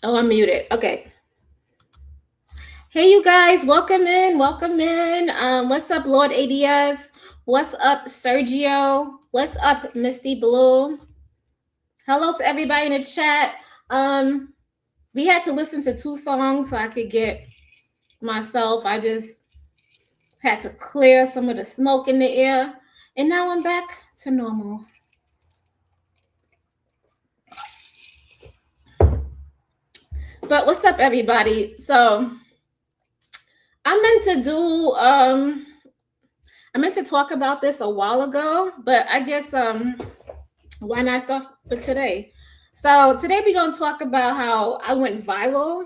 Oh, I'm muted. Okay. Hey, you guys, welcome in. Welcome in. What's up, Lord ADS? What's up, Sergio? What's up, Misty Blue? Hello to everybody in the chat. We had to listen to 2 songs so I could get myself. I just had to clear some of the smoke in the air. And now I'm back to normal. But what's up, everybody? So I meant to talk about this a while ago, but I guess why not start with today? So today we're gonna talk about how I went viral.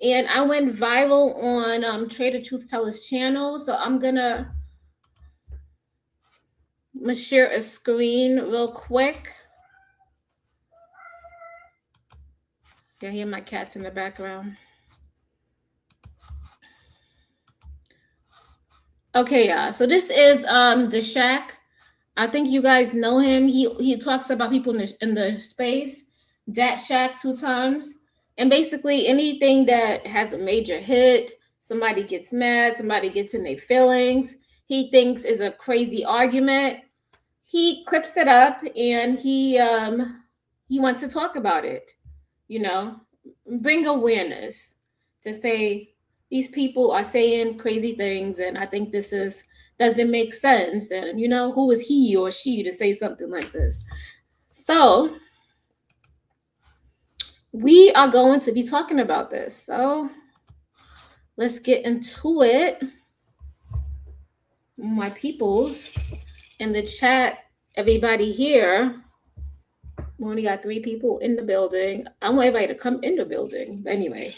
And I went viral on Trader Truth Teller's channel. So I'm gonna share a screen real quick. You hear my cats in the background. Okay, yeah. So this is Deshak. I think you guys know him. He talks about people in the space. Dat Shack 2 times. And basically anything that has a major hit, somebody gets mad, somebody gets in their feelings, he thinks is a crazy argument. He clips it up and he wants to talk about it, you know, bring awareness to say these people are saying crazy things and I think this doesn't make sense. And, you know, who is he or she to say something like this? So we are going to be talking about this. So let's get into it. My peoples in the chat, everybody here. We only got 3 people in the building. I want everybody to come in the building. But anyway.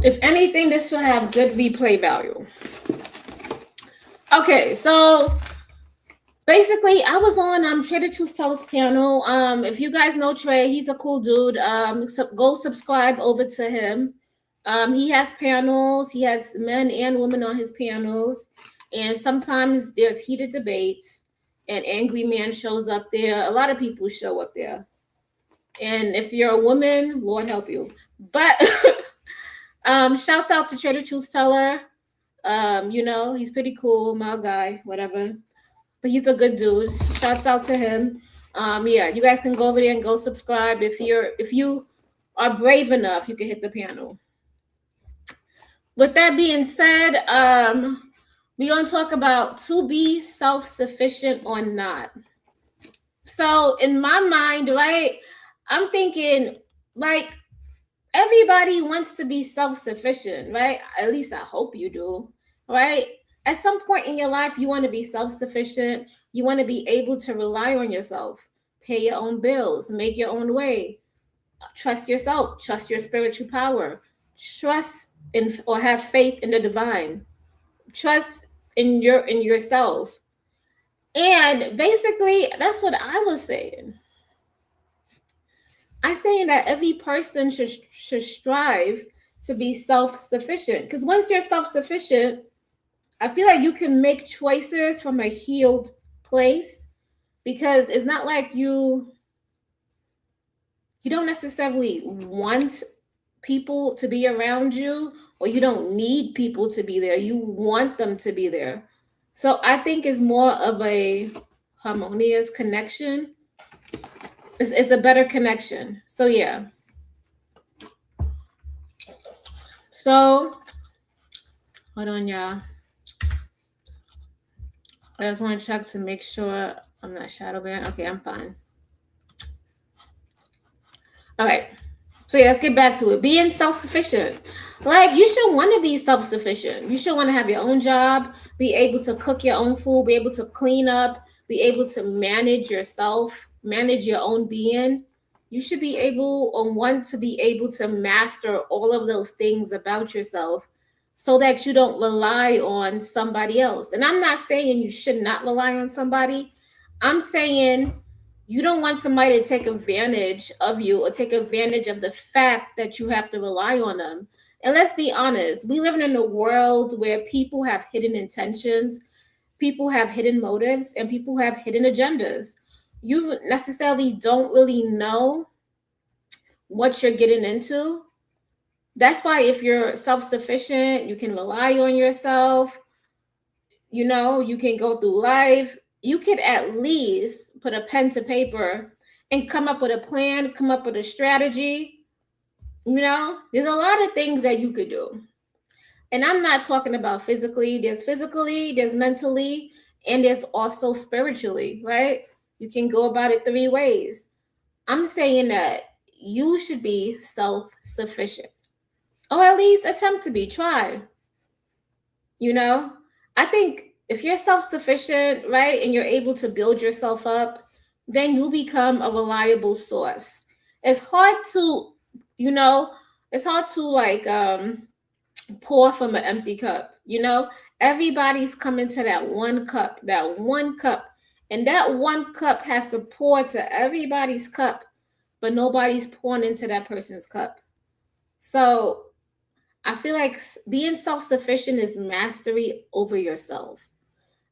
If anything, this should have good replay value. Okay, so basically, I was on Trader Truth Teller's panel. If you guys know Trey, he's a cool dude. So go subscribe over to him. He has panels. He has men and women on his panels. And sometimes there's heated debates. An angry man shows up there. A lot of people show up there. And if you're a woman, Lord help you. But shouts out to Trader Truth Teller. You know, he's pretty cool, my guy, whatever. But he's a good dude. Shouts out to him. Yeah, you guys can go over there and go subscribe. If you are brave enough, you can hit the panel. With that being said, we're gonna talk about to be self-sufficient or not. So in my mind, right, I'm thinking like everybody wants to be self-sufficient, right? At least I hope you do, right? At some point in your life, you want to be self-sufficient. You want to be able to rely on yourself, pay your own bills, make your own way, trust yourself, trust your spiritual power, trust in or have faith in the divine, trust in yourself. And basically, that's what I was saying. I'm saying that every person should strive to be self-sufficient. Because once you're self-sufficient, I feel like you can make choices from a healed place. Because it's not like you don't necessarily want people to be around you, or you don't need people to be there. You want them to be there. So I think it's more of a harmonious connection. It's a better connection. So yeah. So hold on, y'all. I just want to check to make sure I'm not shadow banned. Okay, I'm fine. All right. So yeah, let's get back to it. Being self-sufficient. Like you should want to be self-sufficient. You should want to have your own job, be able to cook your own food, be able to clean up, be able to manage yourself, manage your own being. You should be able or want to be able to master all of those things about yourself so that you don't rely on somebody else. And I'm not saying you should not rely on somebody. I'm saying you don't want somebody to take advantage of you or take advantage of the fact that you have to rely on them. And let's be honest, we live in a world where people have hidden intentions, people have hidden motives, and people have hidden agendas. You necessarily don't really know what you're getting into. That's why if you're self-sufficient, you can rely on yourself, you can go through life. You could at least put a pen to paper and come up with a plan, come up with a strategy. There's a lot of things that you could do. And I'm not talking about physically, there's mentally, and there's also spiritually, right? You can go about it three ways. I'm saying that you should be self sufficient, or at least attempt to be. Try. You know, I think if you're self sufficient, right, and you're able to build yourself up, then you become a reliable source. It's hard to, you know, it's hard to like pour from an empty cup. Everybody's coming to that one cup, and that one cup has to pour to everybody's cup, but nobody's pouring into that person's cup. So I feel like being self sufficient is mastery over yourself,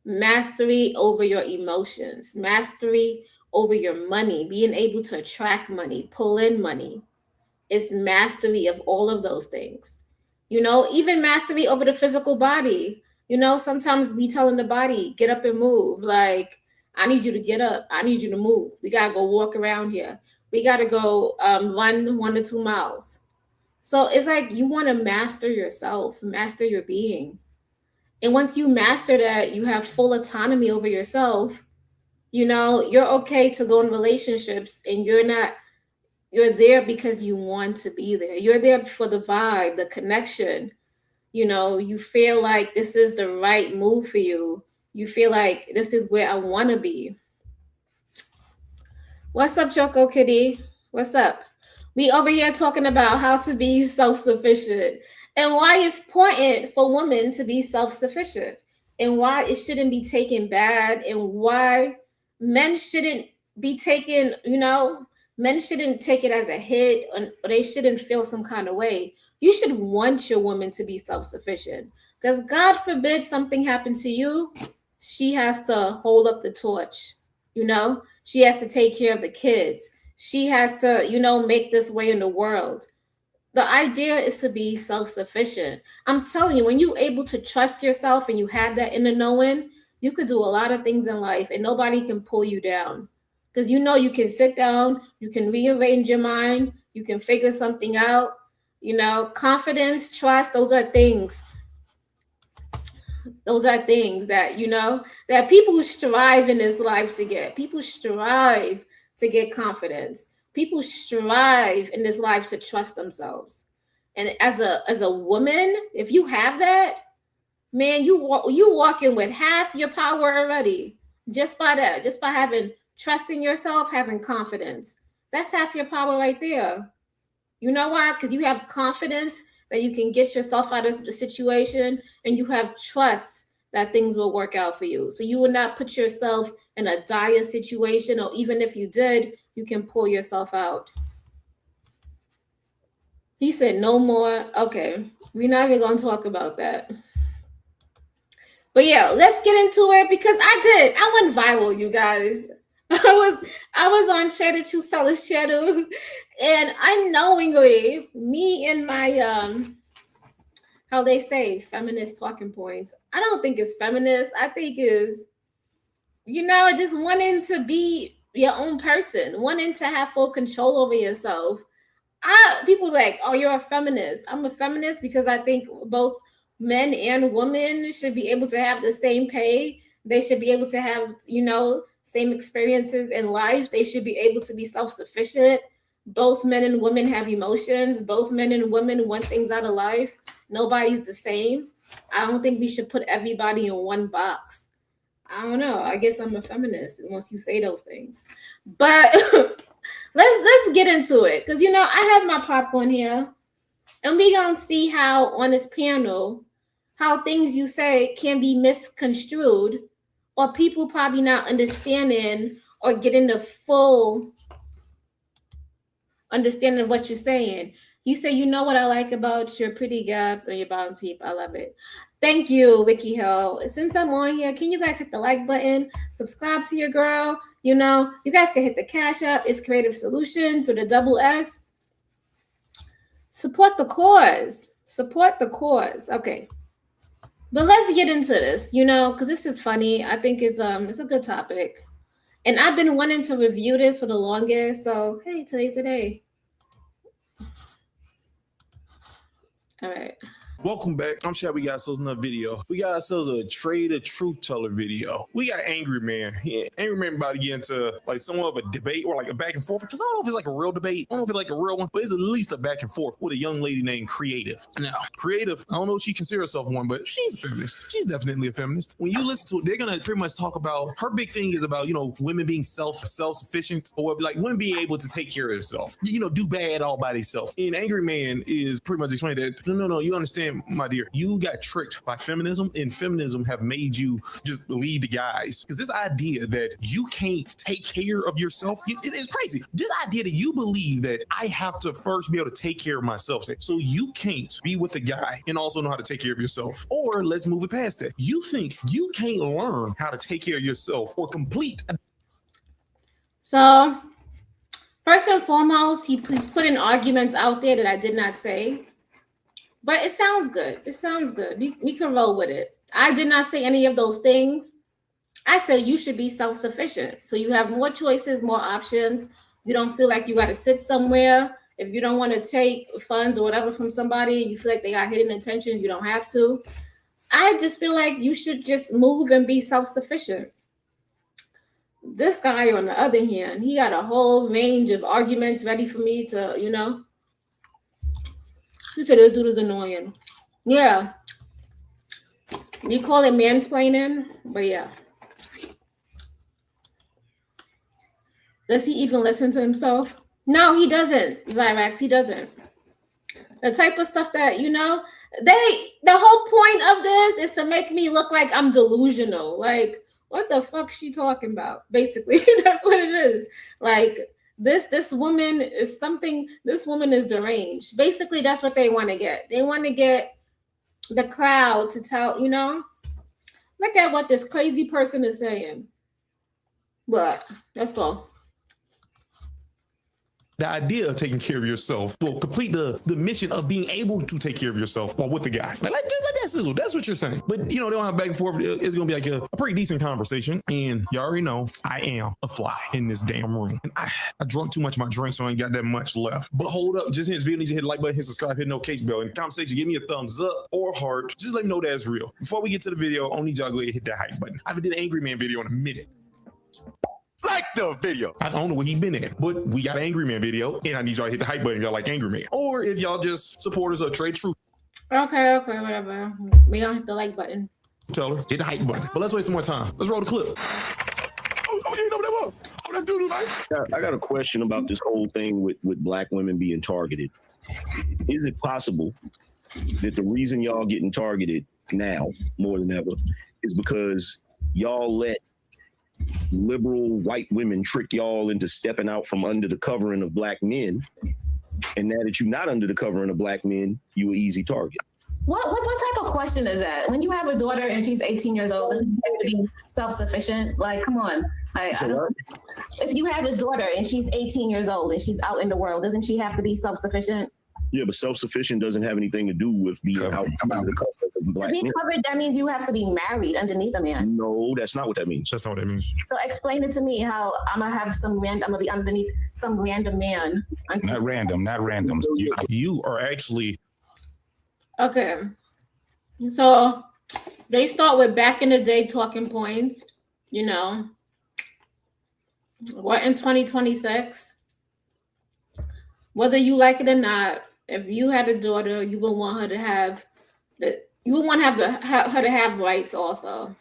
mastery over your emotions, mastery over your money, being able to attract money, pull in money. It's mastery of all of those things. Even mastery over the physical body. Sometimes we telling the body, get up and move. Like, I need you to get up. I need you to move. We got to go walk around here. We got to go run 1 to 2 miles. So it's like you want to master yourself, master your being. And once you master that, you have full autonomy over yourself. You're okay to go in relationships and you're there because you want to be there. You're there for the vibe, the connection. You feel like this is the right move for you. You feel like this is where I want to be. What's up, Choco Kitty? What's up? We over here talking about how to be self-sufficient and why it's important for women to be self-sufficient and why it shouldn't be taken bad and why men shouldn't be taken, men shouldn't take it as a hit or they shouldn't feel some kind of way. You should want your woman to be self-sufficient because God forbid something happened to you, she has to hold up the torch. She has to take care of the kids. She has to, make this way in the world. The idea is to be self-sufficient. I'm telling you, when you're able to trust yourself and you have that inner knowing, you could do a lot of things in life and nobody can pull you down. Because you can sit down, you can rearrange your mind, you can figure something out. Confidence, trust, those are things that that people strive in this life to get. People strive to get confidence. People strive in this life to trust themselves. And as a woman, if you have that, man, you walking with half your power already. Just by that, just by having trust in yourself, having confidence. That's half your power right there. You know why? Because you have confidence that you can get yourself out of the situation and you have trust that things will work out for you. So you will not put yourself in a dire situation, or even if you did, you can pull yourself out. He said, no more. Okay, we're not even going to talk about that. But yeah, let's get into it because I went viral, you guys. I was on Trader Truth Teller's channel, and unknowingly, me and my how they say feminist talking points. I don't think it's feminist. I think is just wanting to be your own person, wanting to have full control over yourself. People like, oh, you're a feminist. I'm a feminist because I think both men and women should be able to have the same pay. They should be able to have, same experiences in life. They should be able to be self-sufficient. Both men and women have emotions. Both men and women want things out of life. Nobody's the same. I don't think we should put everybody in one box. I don't know. I guess I'm a feminist once you say those things. But let's get into it. Because I have my popcorn here. And we're gonna see how on this panel, how things you say can be misconstrued, or people probably not understanding or getting the full understanding of what you're saying. You say, you know what I like about your pretty gap and your bottom teeth. I love it. Thank you, Wiki Hill. Since I'm on here, can you guys hit the like button? Subscribe to your girl. You guys can hit the Cash App. It's Kreative Solutions with a double S. Support the cause. Support the cause. Okay. But let's get into this, because this is funny. I think it's a good topic. And I've been wanting to review this for the longest. So, hey, today's the day. All right. Welcome back. I'm sure we got ourselves another video. We got ourselves a Trade a Truth Teller video. We got Angry Man. Yeah, Angry Man about to get into like somewhat of a debate or like a back and forth. Because I don't know if it's like a real debate. I don't know if it's like a real one, but it's at least a back and forth with a young lady named Kreative. Now, Kreative, I don't know if she considers herself one, but she's a feminist. She's definitely a feminist. When you listen to it, they're gonna pretty much talk about her big thing is about, women being self-sufficient, or like women being able to take care of themselves. Do bad all by themselves. And Angry Man is pretty much explaining that no, you understand, my dear, you got tricked by feminism, and feminism have made you just lead the guys. Because this idea that you can't take care of yourself, it is crazy. This idea that you believe that I have to first be able to take care of myself, so you can't be with a guy and also know how to take care of yourself. Or let's move it past that. You think you can't learn how to take care of yourself or complete. So, first and foremost, please put in arguments out there that I did not say. But it sounds good. It sounds good. We can roll with it. I did not say any of those things. I said you should be self-sufficient. So you have more choices, more options. You don't feel like you got to sit somewhere. If you don't want to take funds or whatever from somebody, you feel like they got hidden intentions, you don't have to. I just feel like you should just move and be self-sufficient. This guy, on the other hand, he got a whole range of arguments ready for me to, You said this dude is annoying. Yeah. You call it mansplaining, but yeah. Does he even listen to himself? No, he doesn't, Zyrax. He doesn't. The type of stuff that, the whole point of this is to make me look like I'm delusional. Like, what the fuck she talking about? Basically, that's what it is. Like, this woman is deranged. Basically, that's what they want to get. They want to get the crowd to tell, look at what this crazy person is saying. But let's go. The idea of taking care of yourself will complete the mission of being able to take care of yourself while with the guy. That's what you're saying. But, they don't have back and forth. It's going to be like a pretty decent conversation. And you already know I am a fly in this damn room. And I drunk too much of my drink, so I ain't got that much left. But hold up. Just hit this video. Need to hit the like button, hit subscribe, hit notification bell. In the comment section, give me a thumbs up or heart. Just let me know that's real. Before we get to the video, I don't need y'all to go ahead and hit that hype button. I haven't did an Angry Man video in a minute. Like the video. I don't know where he been at, but we got an Angry Man video, and I need y'all to hit the hype button if y'all like Angry Man. Or if y'all just supporters of Trade Truth. Okay, whatever. We don't hit the like button. Tell her, hit the hype button. But let's waste more time. Let's roll the clip. I got a question about this whole thing with black women being targeted. Is it possible that the reason y'all getting targeted now more than ever is because y'all let liberal white women trick y'all into stepping out from under the covering of black men, and now that you're not under the covering of black men, you an easy target? What type of question is that? When you have a daughter and she's 18 years old, doesn't she have to be self-sufficient? Like, come on. If you have a daughter and she's 18 years old and she's out in the world, doesn't she have to be self-sufficient? Yeah, but self-sufficient doesn't have anything to do with being out under the cover of black be men. covered, that means you have to be married underneath a man. No, that's not what that means. That's not what that means. So explain it to me how I'm gonna be underneath some random man. Not random. You are actually Okay. So they start with back in the day talking points, you know. We're in 2026. Whether you like it or not, if you had a daughter, you would want her to have her to have rights also.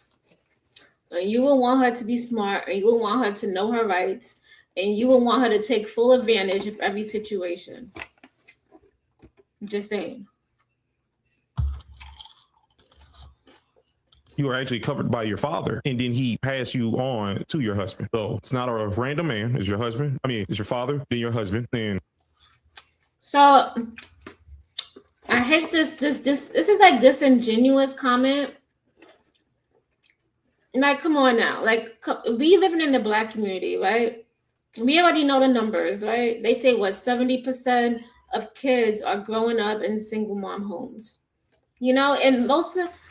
And you would want her to be smart, and you would want her to know her rights, and you would want her to take full advantage of every situation. Just saying. you are actually covered by your father, and then he passed you on to your husband. So it's not a random man. It's your husband. I mean, it's your father, then your husband, then. So I hate this is like disingenuous comment. Like, come on now. Like, we living in the Black community, right? We already know the numbers, right? They say what 70% of kids are growing up in single mom homes. You know, and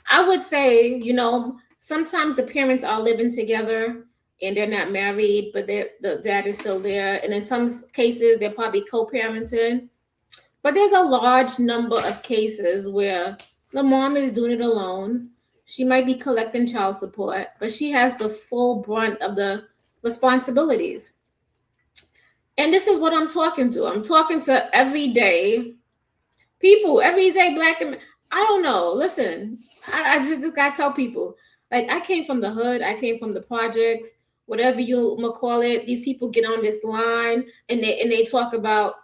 I would say, you know, sometimes the parents are living together and they're not married, but the dad is still there. And in some cases, they're probably co-parenting. But there's a large number of cases where the mom is doing it alone. She might be collecting child support, but she has the full brunt of the responsibilities. And this is what I'm talking to. I'm talking to everyday people, everyday Black and I don't know. Listen, I just gotta tell people. Like, I came from the hood. I came from the projects, whatever you might call it. These people get on this line and they talk about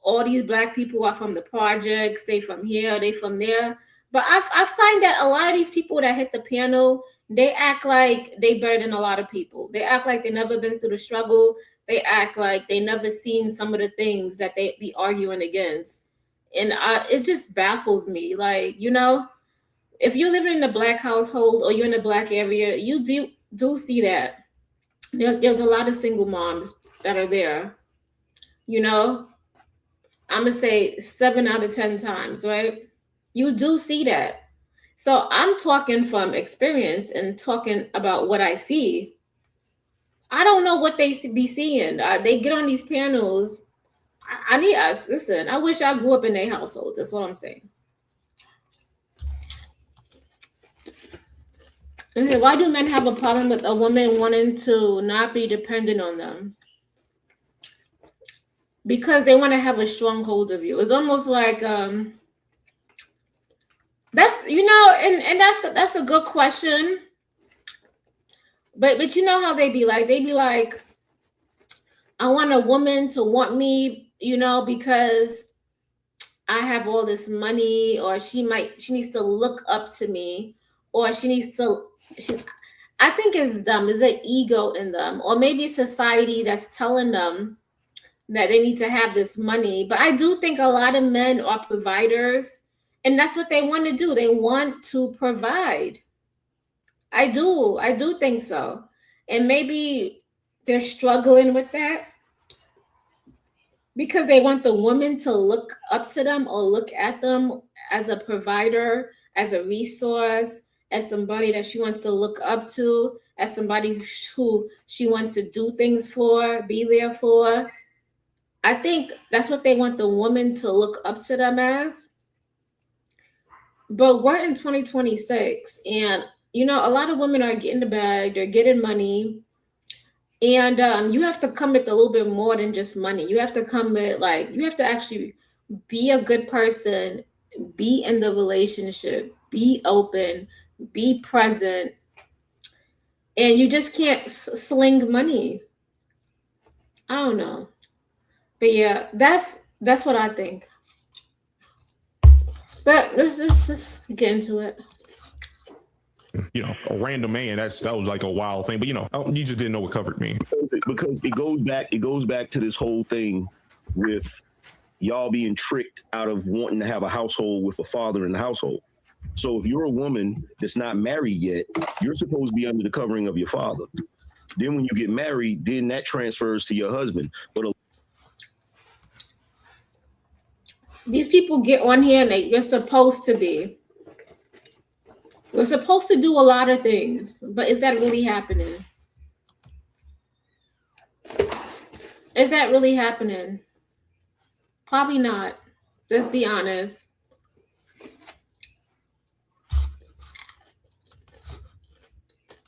all these Black people are from the projects. They from here. They from there. But I find that a lot of these people that hit the panel, they act like they better than a lot of people. They act like they never been through the struggle. They act like they never seen some of the things that they be arguing against. And it just baffles me. Like, you know, if you're living in a Black household or you're in a Black area, you do see that. There's a lot of single moms that are there. You know, I'm going to say 7 out of 10 times, right? You do see that. So I'm talking from experience and talking about what I see. I don't know what they be seeing. They get on these panels. I need us. Listen, I wish I grew up in their households. That's what I'm saying. Okay, why do men have a problem with a woman wanting to not be dependent on them? Because they want to have a strong hold of you. It's almost like that's, you know, and that's a good question. But you know how they be like, I want a woman to want me, you know, because I have all this money, or she needs to look up to me, or I think it's dumb. It's an ego in them, or maybe society that's telling them that they need to have this money. But I do think a lot of men are providers, and that's what they want to do. They want to provide. I do think so. And maybe they're struggling with that because they want the woman to look up to them or look at them as a provider, as a resource, as somebody that she wants to look up to, as somebody who she wants to do things for, be there for. I think that's what they want the woman to look up to them as. But we're in 2026, and you know, a lot of women are getting the bag, they're getting money. And you have to come with a little bit more than just money. You have to come with, like, you have to actually be a good person, be in the relationship, be open, be present. And you just can't sling money. I don't know. But yeah, that's what I think. But let's get into it. You know, a random man, that was like a wild thing. But you know, you just didn't know what covered me. Because it goes back to this whole thing with y'all being tricked out of wanting to have a household with a father in the household. So if you're a woman that's not married yet, you're supposed to be under the covering of your father. Then when you get married, then that transfers to your husband. But these people get on here and you're supposed to be. We're supposed to do a lot of things, but is that really happening? Is that really happening? Probably not. Let's be honest.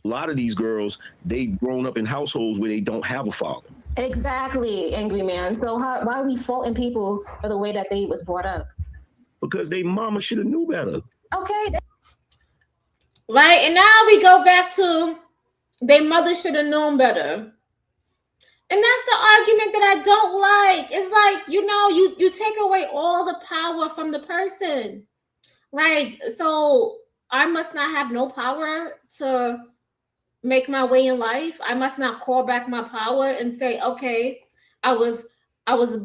A lot of these girls, they've grown up in households where they don't have a father. Exactly, angry man. So why are we faulting people for the way that they was brought up? Because they mama should have knew better. Okay. Right, and now we go back to their mother should have known better. And that's the argument that I don't like. It's like, you take away all the power from the person. Like, so I must not have no power to make my way in life. I must not call back my power and say, okay, I was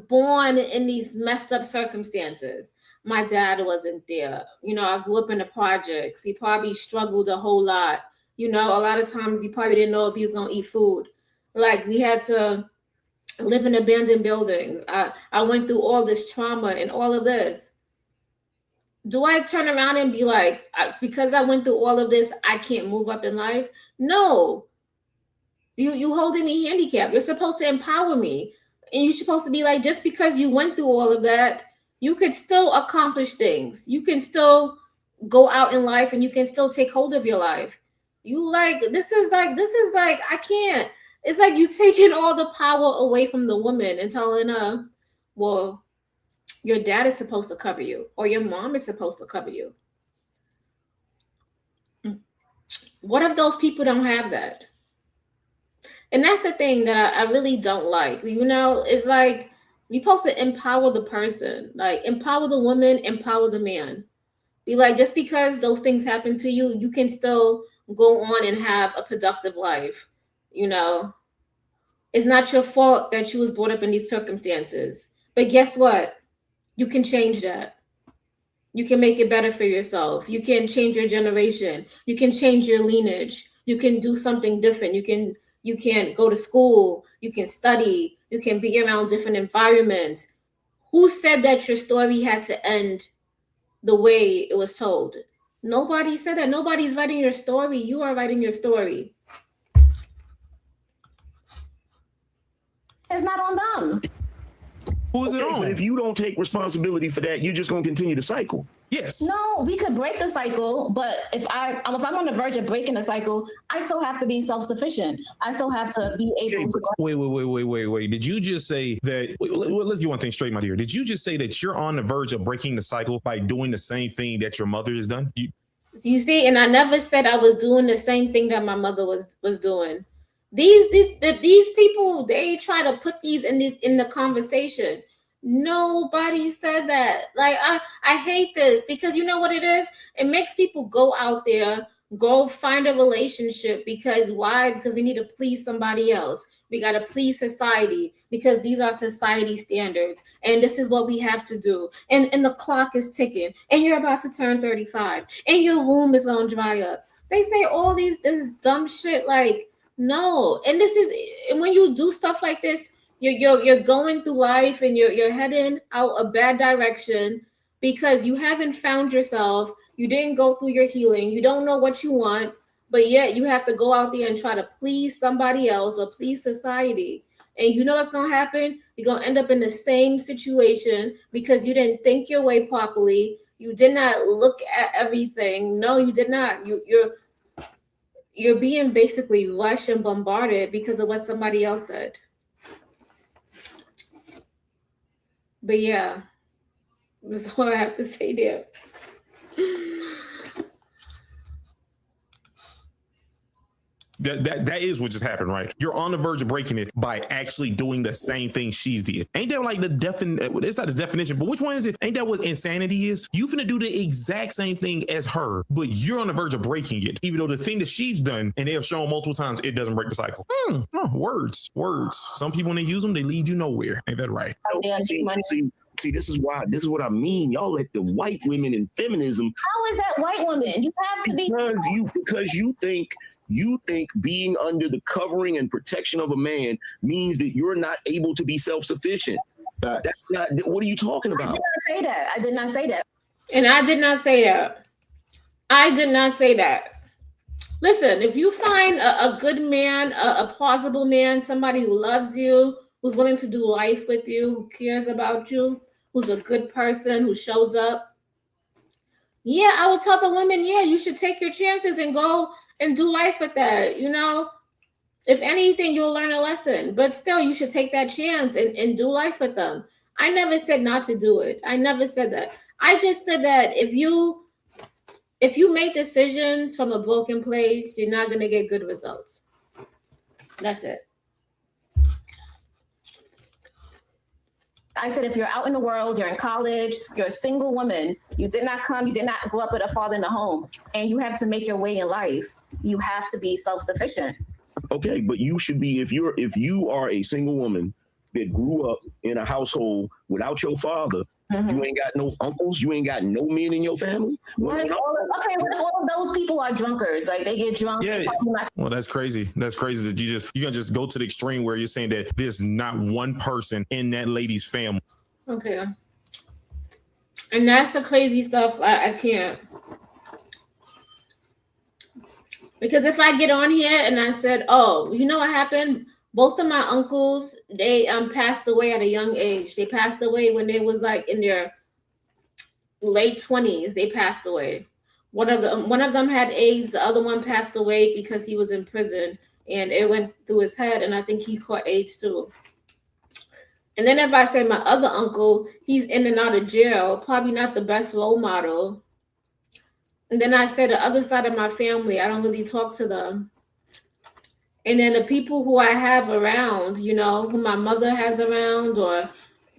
born in these messed up circumstances. My dad wasn't there. I grew up in the projects. He probably struggled a whole lot. A lot of times he probably didn't know if he was going to eat food. Like, we had to live in abandoned buildings. I went through all this trauma and all of this. Do I turn around and be like, because I went through all of this, I can't move up in life? No. You holding me handicapped. You're supposed to empower me. And you're supposed to be like, just because you went through all of that, you could still accomplish things. You can still go out in life and you can still take hold of your life. This is like, I can't. It's like you taking all the power away from the woman and telling her, well, your dad is supposed to cover you, or your mom is supposed to cover you. What if those people don't have that? And that's the thing that I really don't like. It's like you're supposed to empower the person, like empower the woman, empower the man. Be like, just because those things happen to you, you can still go on and have a productive life. It's not your fault that you was brought up in these circumstances. But guess what? You can change that. You can make it better for yourself. You can change your generation. You can change your lineage. You can do something different. You can go to school. You can study. You can be around different environments. Who said that your story had to end the way it was told? Nobody said that. Nobody's writing your story. You are writing your story. It's not on them. Who is it on? But if you don't take responsibility for that, you're just going to continue the cycle. Yes. No, we could break the cycle, but if I'm on the verge of breaking the cycle, I still have to be self-sufficient. I still have to be able to. Wait. Did you just say that? Let's get one thing straight, my dear. Did you just say that you're on the verge of breaking the cycle by doing the same thing that your mother has done? You see, and I never said I was doing the same thing that my mother was doing. These people, they try to put these in the conversation. Nobody said that. Like, I hate this because you know what it is? It makes people go out there, go find a relationship because why? Because we need to please somebody else. We got to please society because these are society standards. And this is what we have to do. And the clock is ticking. And you're about to turn 35. And your womb is going to dry up. They say all this dumb shit like, no. And when you do stuff like this, you're going through life and you're heading out a bad direction because you haven't found yourself. You didn't go through your healing. You don't know what you want, but yet you have to go out there and try to please somebody else or please society. And you know what's going to happen? You're going to end up in the same situation because you didn't think your way properly. You did not look at everything. No, you did not. You're being basically rushed and bombarded because of what somebody else said. But yeah, that's all I have to say there. That is what just happened, right? You're on the verge of breaking it by actually doing the same thing she's did. Ain't that like it's not the definition, but which one is it? Ain't that what insanity is? You finna do the exact same thing as her, but you're on the verge of breaking it, even though the thing that she's done, and they have shown multiple times, it doesn't break the cycle. Words. Some people, when they use them, they lead you nowhere. Ain't that right? See, this is what I mean. Y'all let the white women in feminism. How is that white woman? You have to be because you think being under the covering and protection of a man means that you're not able to be self-sufficient. That's not. What are you talking about? I did not say that. And I did not say that. I did not say that. Listen, if you find a good man, a plausible man, somebody who loves you, who's willing to do life with you, who cares about you, who's a good person, who shows up, yeah, I would tell the women, yeah, you should take your chances and go and do life with that. You know, if anything, you'll learn a lesson. But still, you should take that chance and do life with them. I never said not to do it. I never said that. I just said that if you make decisions from a broken place, you're not gonna get good results. That's it. I said, if you're out in the world, you're in college, you're a single woman, you did not grow up with a father in the home, and you have to make your way in life, you have to be self-sufficient. Okay, but you should be, if you are a single woman that grew up in a household without your father, you ain't got no uncles, you ain't got no men in your family. What if all of those people are drunkards? Like they get drunk. Yeah. Well, that's crazy. That's crazy that you're gonna just go to the extreme where you're saying that there's not one person in that lady's family. Okay. And that's the crazy stuff. I can't. Because if I get on here and I said, oh, you know what happened? Both of my uncles, they passed away at a young age. They passed away when they was like in their late 20s. They passed away. One of them had AIDS. The other one passed away because he was in prison and it went through his head. And I think he caught AIDS too. And then if I say my other uncle, he's in and out of jail, probably not the best role model. And then I say the other side of my family, I don't really talk to them. And then the people who I have around, you know, who my mother has around, or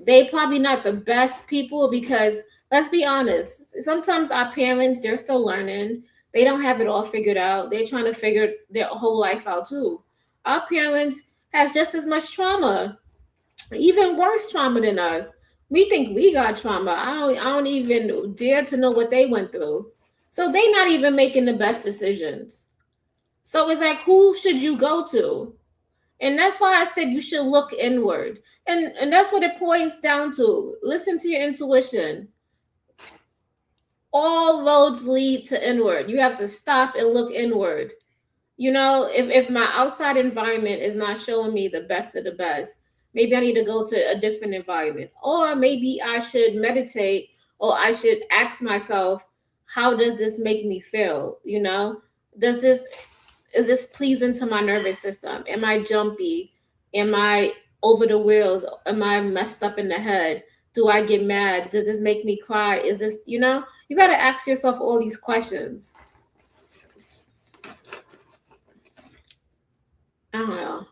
they probably not the best people because let's be honest, sometimes our parents, they're still learning. They don't have it all figured out. They're trying to figure their whole life out too. Our parents has just as much trauma, even worse trauma than us. We think we got trauma. I don't even dare to know what they went through. So they're not even making the best decisions. So it's like, who should you go to? And that's why I said you should look inward. And that's what it points down to. Listen to your intuition. All roads lead to inward. You have to stop and look inward. You know, if my outside environment is not showing me the best of the best, maybe I need to go to a different environment. Or maybe I should meditate, or I should ask myself, how does this make me feel? You know, is this pleasing to my nervous system? Am I jumpy? Am I over the wheels? Am I messed up in the head? Do I get mad? Does this make me cry? Is this, you know, you got to ask yourself all these questions. I don't know.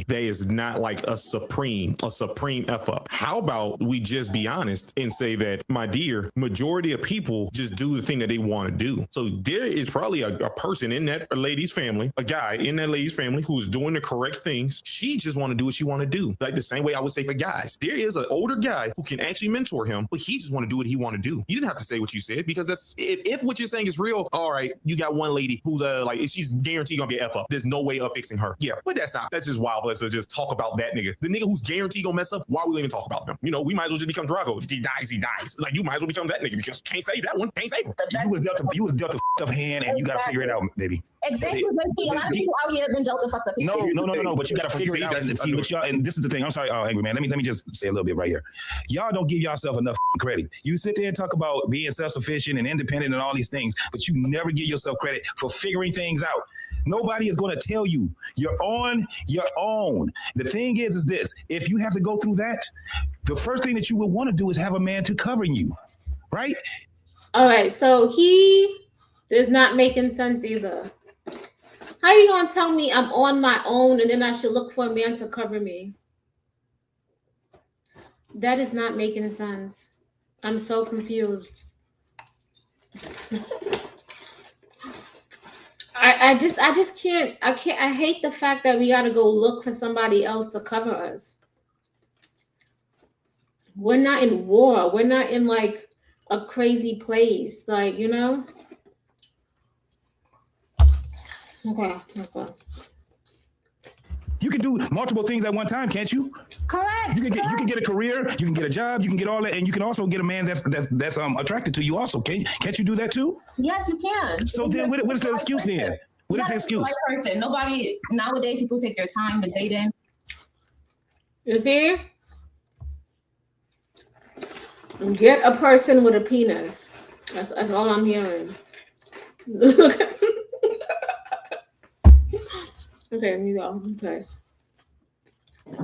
There is not like a supreme F up. How about we just be honest and say that, my dear, majority of people just do the thing that they want to do. So there is probably a person in that lady's family, a guy in that lady's family who's doing the correct things. She just want to do what she want to do. Like the same way I would say for guys, there is an older guy who can actually mentor him, but he just want to do what he want to do. You didn't have to say what you said, because that's if what you're saying is real. All right, you got one lady who's like she's guaranteed gonna be an F up. There's no way of fixing her. Yeah, but that's just wild. Let's just talk about that nigga. The nigga who's guaranteed gonna mess up. Why would we even talk about them? You know, we might as well just become Drago. If he dies. Like, you might as well become that nigga because can't save that one. Can't save him. You was dealt a up hand, and you gotta figure it out, baby. Exactly. A lot of people out here have been dealt the fucked up. No. But you gotta figure it out and see what y'all. And this is the thing. I'm sorry, angry man. Let me just say a little bit right here. Y'all don't give yourself enough credit. You sit there and talk about being self-sufficient and independent and all these things, but you never give yourself credit for figuring things out. Nobody is going to tell you. You're on your own. The thing is this: if you have to go through that, the first thing that you would want to do is have a man to cover you, right? All right. So he is not making sense either. How you gonna tell me I'm on my own and then I should look for a man to cover me? That is not making sense. I'm so confused. I just can't. I hate the fact that we gotta go look for somebody else to cover us. We're not in war. We're not in like a crazy place. Like, you know? Okay. You can do multiple things at one time, can't you? Correct. You can get a career, you can get a job, you can get all that, and you can also get a man that's attracted to you also. Can't you do that too? Yes, you can. So then what is the excuse then? What is the excuse? Right person. Nobody nowadays, people take their time to date in. You see? Get a person with a penis. That's all I'm hearing. Okay, you go. Okay.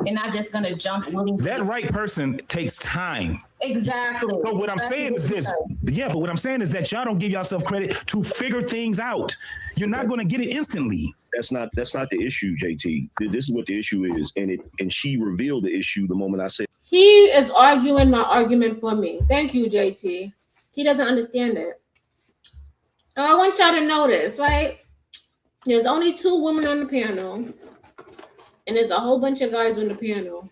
They're not just gonna jump willingly. That right person takes time. Exactly. So what I'm saying is this. Yeah, but what I'm saying is that y'all don't give yourself credit to figure things out. You're not going to get it instantly. That's not the issue, JT. This is what the issue is, and she revealed the issue the moment I said. He is arguing my argument for me. Thank you, JT. He doesn't understand it. So I want y'all to know this, right? There's only 2 women on the panel, and there's a whole bunch of guys on the panel.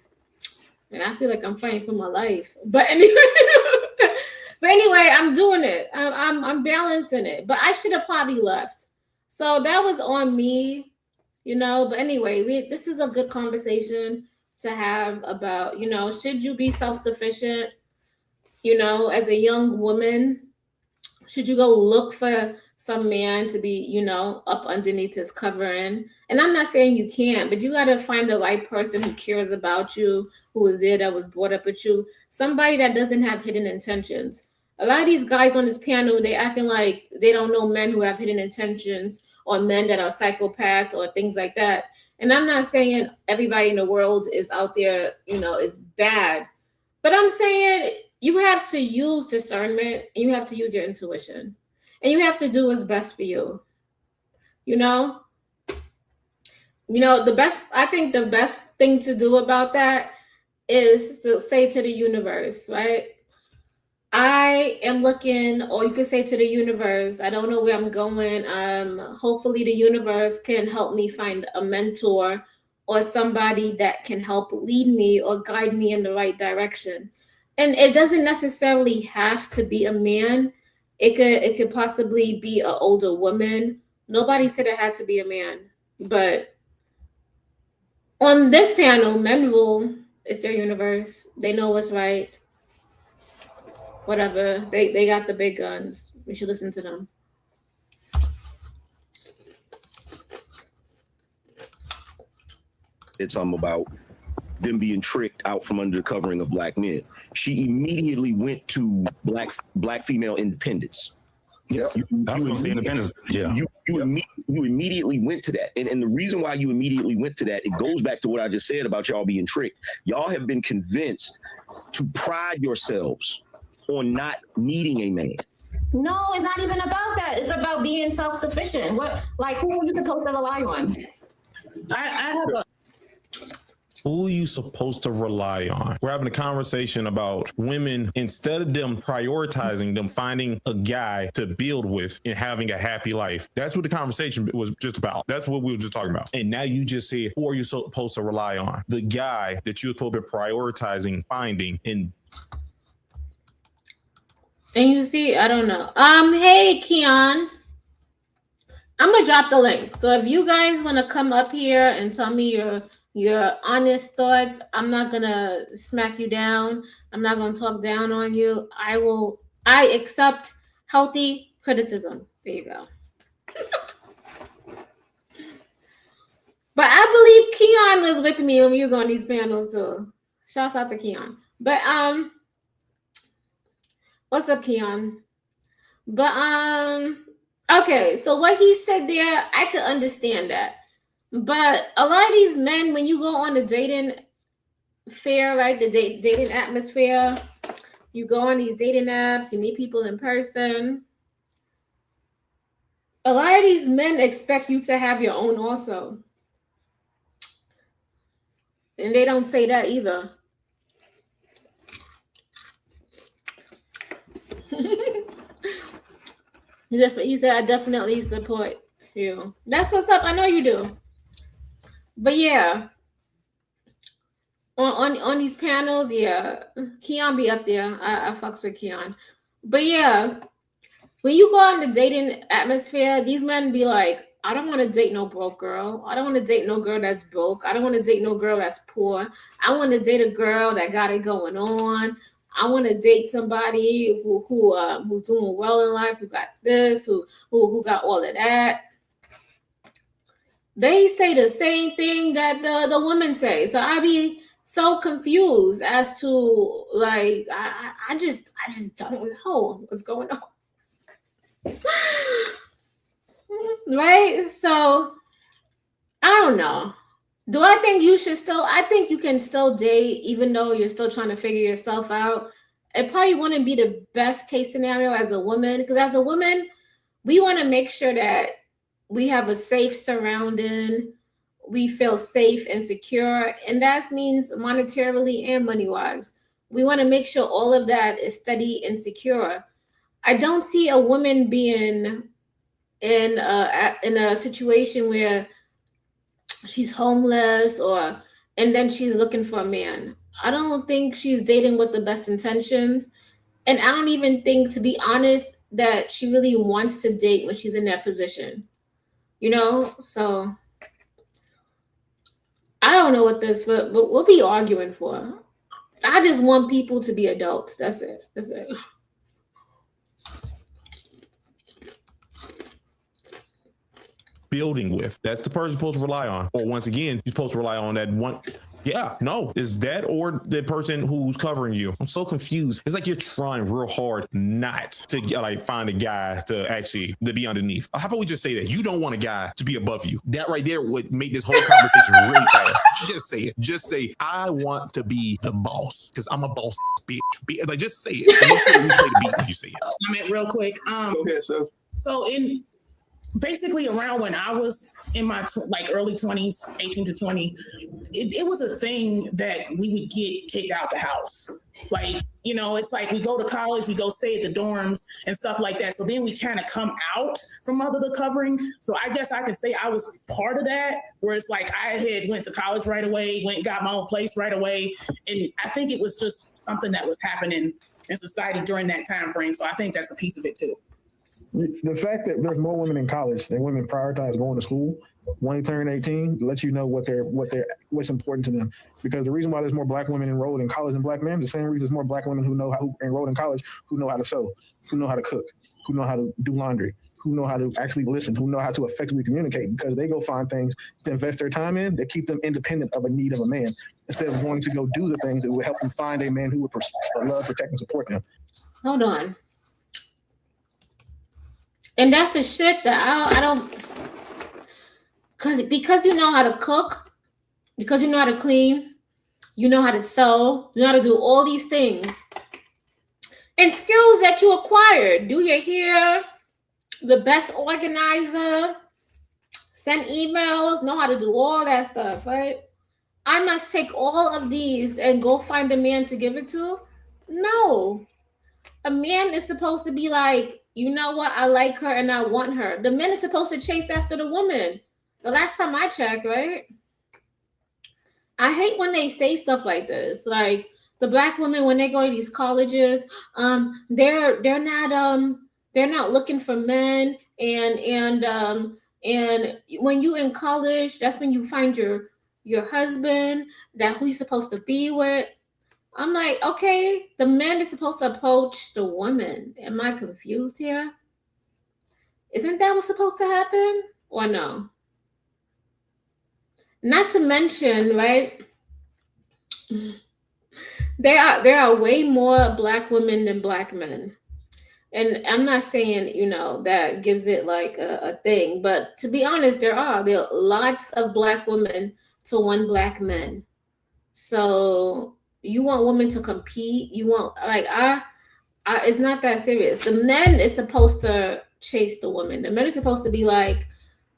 And I feel like I'm fighting for my life. But anyway, I'm doing it. I'm balancing it. But I should have probably left. So that was on me, you know. But anyway, this is a good conversation to have about, you know, should you be self-sufficient, you know, as a young woman? Should you go look for some man to be, you know, up underneath his covering? And I'm not saying you can't, but you got to find the right person who cares about you, who was there, that was brought up with you, somebody that doesn't have hidden intentions. A lot of these guys on this panel, they acting like they don't know men who have hidden intentions or men that are psychopaths or things like that. And I'm not saying everybody in the world is out there, you know, is bad, but I'm saying you have to use discernment, and you have to use your intuition, and you have to do what's best for you. You know, I think the best thing to do about that is to say to the universe, right? I am looking, or you could say to the universe, I don't know where I'm going. Hopefully the universe can help me find a mentor or somebody that can help lead me or guide me in the right direction. And it doesn't necessarily have to be a man. It could possibly be an older woman. Nobody said it had to be a man. But on this panel, men rule. It's their universe. They know what's right. Whatever. They got the big guns. We should listen to them. It's about them being tricked out from under the covering of black men. She immediately went to black female independence. Yes, I was going to say independence. Yeah, you immediately went to that, and the reason why you immediately went to that, it goes back to what I just said about y'all being tricked. Y'all have been convinced to pride yourselves on not needing a man. No, it's not even about that. It's about being self-sufficient. Who are you supposed to rely on? I have a. Who are you supposed to rely on? We're having a conversation about women, instead of them prioritizing them finding a guy to build with and having a happy life. That's what the conversation was just about. That's what we were just talking about. And now you just said, who are you supposed to rely on? The guy that you're supposed to be prioritizing, finding, and you see, I don't know. Hey, Keon. I'm gonna drop the link. So if you guys want to come up here and tell me your honest thoughts, I'm not gonna smack you down. I'm not gonna talk down on you. I accept healthy criticism. There you go. But I believe Keon was with me when we was on these panels too. Shouts out to Keon. But what's up, Keon? But okay, so what he said there, I could understand that. But a lot of these men, when you go on the dating fair, right, the dating atmosphere, you go on these dating apps, you meet people in person. A lot of these men expect you to have your own also. And they don't say that either. He said, I definitely support you. That's what's up. I know you do. But yeah, on these panels, yeah, Keon be up there. I fucks with Keon. But yeah, when you go out in the dating atmosphere, these men be like, I don't want to date no broke girl. I don't want to date no girl that's broke. I don't want to date no girl that's poor. I want to date a girl that got it going on. I want to date somebody who's doing well in life, who got this, who got all of that. They say the same thing that the women say. So I be so confused as to like I just don't know what's going on. Right? So I don't know. Do I think you should still? I think you can still date even though you're still trying to figure yourself out. It probably wouldn't be the best case scenario as a woman, because as a woman, we want to make sure that we have a safe surrounding, we feel safe and secure, and that means monetarily and money-wise. We want to make sure all of that is steady and secure. I don't see a woman being in a situation where she's homeless and then she's looking for a man. I don't think she's dating with the best intentions. And I don't even think, to be honest, that she really wants to date when she's in that position. You know? So I don't know what this, but we'll be arguing for. I just want people to be adults. That's it. That's it. Building with. That's the person you're supposed to rely on. Or once again, you're supposed to rely on that one. Yeah, no, is that or the person who's covering you? I'm so confused. It's like you're trying real hard not to like find a guy to be underneath. How about we just say that you don't want a guy to be above you? That right there would make this whole conversation really fast. Just say it. Just say, I want to be the boss because I'm a boss bitch. Like, just say it. And make sure you play the beat when you say it. I mean, real quick. Go ahead, sis. So basically around when I was in my early 20s, 18 to 20, it was a thing that we would get kicked out the house. Like, you know, it's like we go to college, we go stay at the dorms and stuff like that. So then we kind of come out from under the covering. So I guess I could say I was part of that, where it's like I had went to college right away, went and got my own place right away. And I think it was just something that was happening in society during that time frame. So I think that's a piece of it too. The fact that there's more women in college than women prioritize going to school when they turn 18 lets you know what's important to them. Because the reason why there's more black women enrolled in college than black men, the same reason there's more black women who enrolled in college who know how to sew, who know how to cook, who know how to do laundry, who know how to actually listen, who know how to effectively communicate, because they go find things to invest their time in that keep them independent of a need of a man, instead of going to go do the things that would help them find a man who would love, protect, and support them. Hold on. And that's the shit that I don't, because you know how to cook, because you know how to clean, you know how to sew, you know how to do all these things. And skills that you acquired. Do your hair, the best organizer, send emails, know how to do all that stuff, right? I must take all of these and go find a man to give it to? No. A man is supposed to be like, you know what? I like her and I want her. The man is supposed to chase after the woman. The last time I checked, right? I hate when they say stuff like this. Like the black women, when they go to these colleges, they're not looking for men. And when you in college, that's when you find your husband, that who you're supposed to be with. I'm like, okay, the man is supposed to approach the woman. Am I confused here? Isn't that what's supposed to happen? Or no? Not to mention, right? There are way more black women than black men. And I'm not saying, you know, that gives it like a thing. But to be honest, there are lots of black women to one black man. So you want women to compete. You want, like, it's not that serious. The men is supposed to chase the woman. The men is supposed to be like,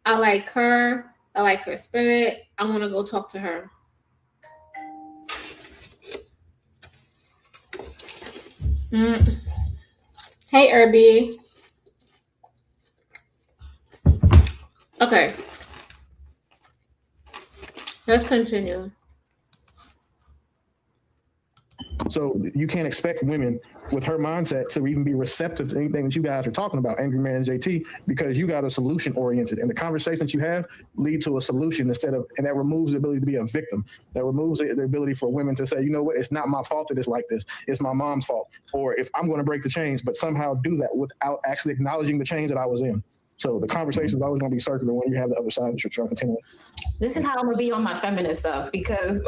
I like her. I like her spirit. I want to go talk to her. Hey, Irby. Okay. Let's continue. So you can't expect women with her mindset to even be receptive to anything that you guys are talking about, Angry Man and JT, because you got a solution oriented, and the conversations you have lead to a solution and that removes the ability to be a victim. That removes the ability for women to say, you know what, it's not my fault that it's like this. It's my mom's fault. Or if I'm going to break the chains, but somehow do that without actually acknowledging the change that I was in. So the conversation is always going to be circular when you have the other side that you're trying to continue. This is how I'm gonna be on my feminist stuff, because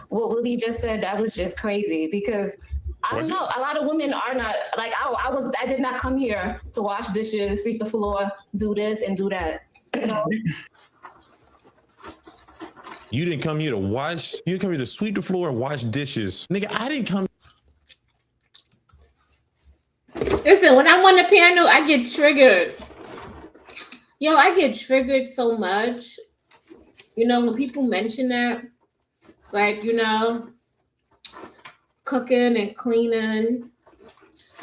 what Willie just said, that was just crazy. Because I don't know, a lot of women are not like I did not come here to wash dishes, sweep the floor, do this and do that. You know? You didn't come here to wash. You didn't come here to sweep the floor and wash dishes, nigga. I didn't come. Listen, when I'm on the piano, I get triggered. Yo, I get triggered so much. You know, when people mention that, like, you know, cooking and cleaning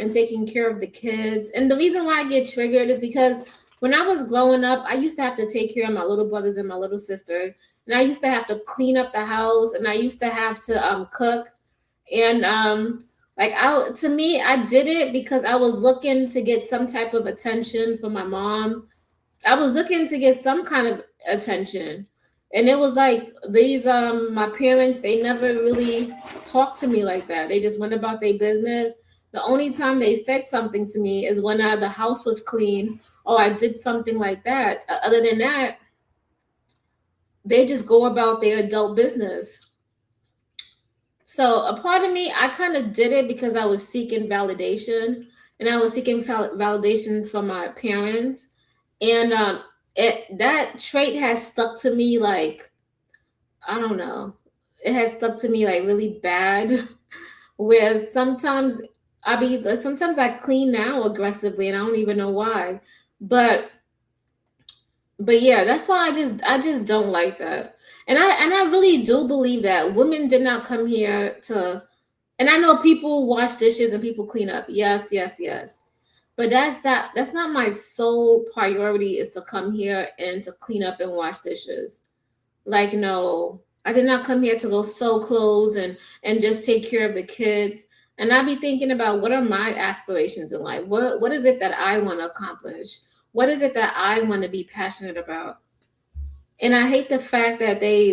and taking care of the kids. And the reason why I get triggered is because when I was growing up, I used to have to take care of my little brothers and my little sister. And I used to have to clean up the house, and I used to have to cook. And to me, I did it because I was looking to get some type of attention from my mom. I was looking to get some kind of attention. And it was like these my parents, they never really talked to me like that. They just went about their business. The only time they said something to me is when the house was clean or I did something like that. Other than that, they just go about their adult business. So a part of me, I kind of did it because I was seeking validation, and I was seeking validation from my parents. And that trait has stuck to me like, I don't know. It has stuck to me like really bad. Where sometimes I clean now aggressively and I don't even know why. But yeah, that's why I just don't like that. And I really do believe that women did not come here to, and I know people wash dishes and people clean up. Yes. But that's not my sole priority, is to come here and to clean up and wash dishes. Like, no, I did not come here to go sew clothes and just take care of the kids. And I be thinking about, what are my aspirations in life? What is it that I want to accomplish? What is it that I want to be passionate about? And I hate the fact that they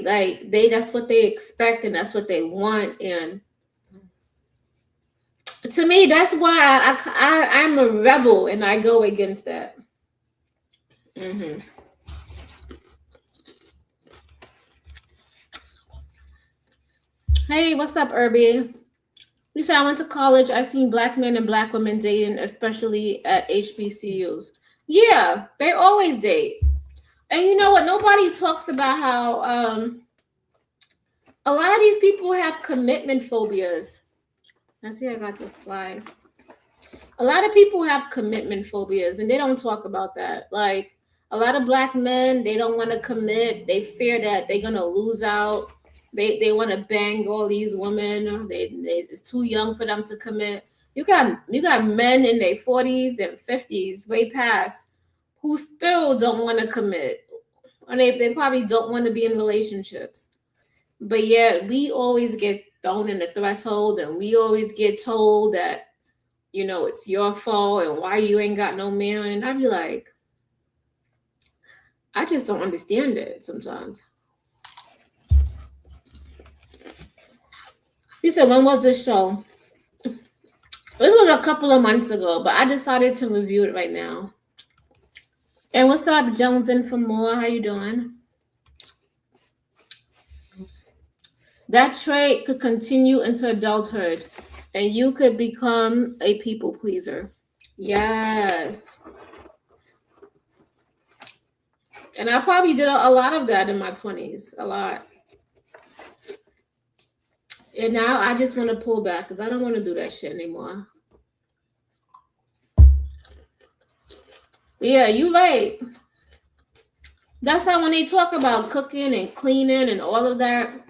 that's what they expect and that's what they want. And to me, that's why I'm a rebel and I go against that. Mm-hmm. Hey, what's up, Irby? You said, I went to college. I've seen Black men and Black women dating, especially at HBCUs. Yeah, they always date. And you know what? Nobody talks about how a lot of these people have commitment phobias. I see I got this slide. A lot of people have commitment phobias, and they don't talk about that. Like, a lot of Black men, they don't want to commit. They fear that they're going to lose out. They want to bang all these women. It's too young for them to commit. You got men in their 40s and 50s, way past, who still don't want to commit. Or they probably don't want to be in relationships. But yet we always get thrown in the threshold, and we always get told that, you know, it's your fault and why you ain't got no man. And I'd be like, I just don't understand it sometimes. You said, when was this show? This was a couple of months ago, but I decided to review it right now. And what's up, Joneson from Moore? How you doing? That trait could continue into adulthood, and you could become a people pleaser. Yes. And I probably did a lot of that in my 20s, a lot. And now I just want to pull back because I don't want to do that shit anymore. Yeah, you're right. That's how when they talk about cooking and cleaning and all of that,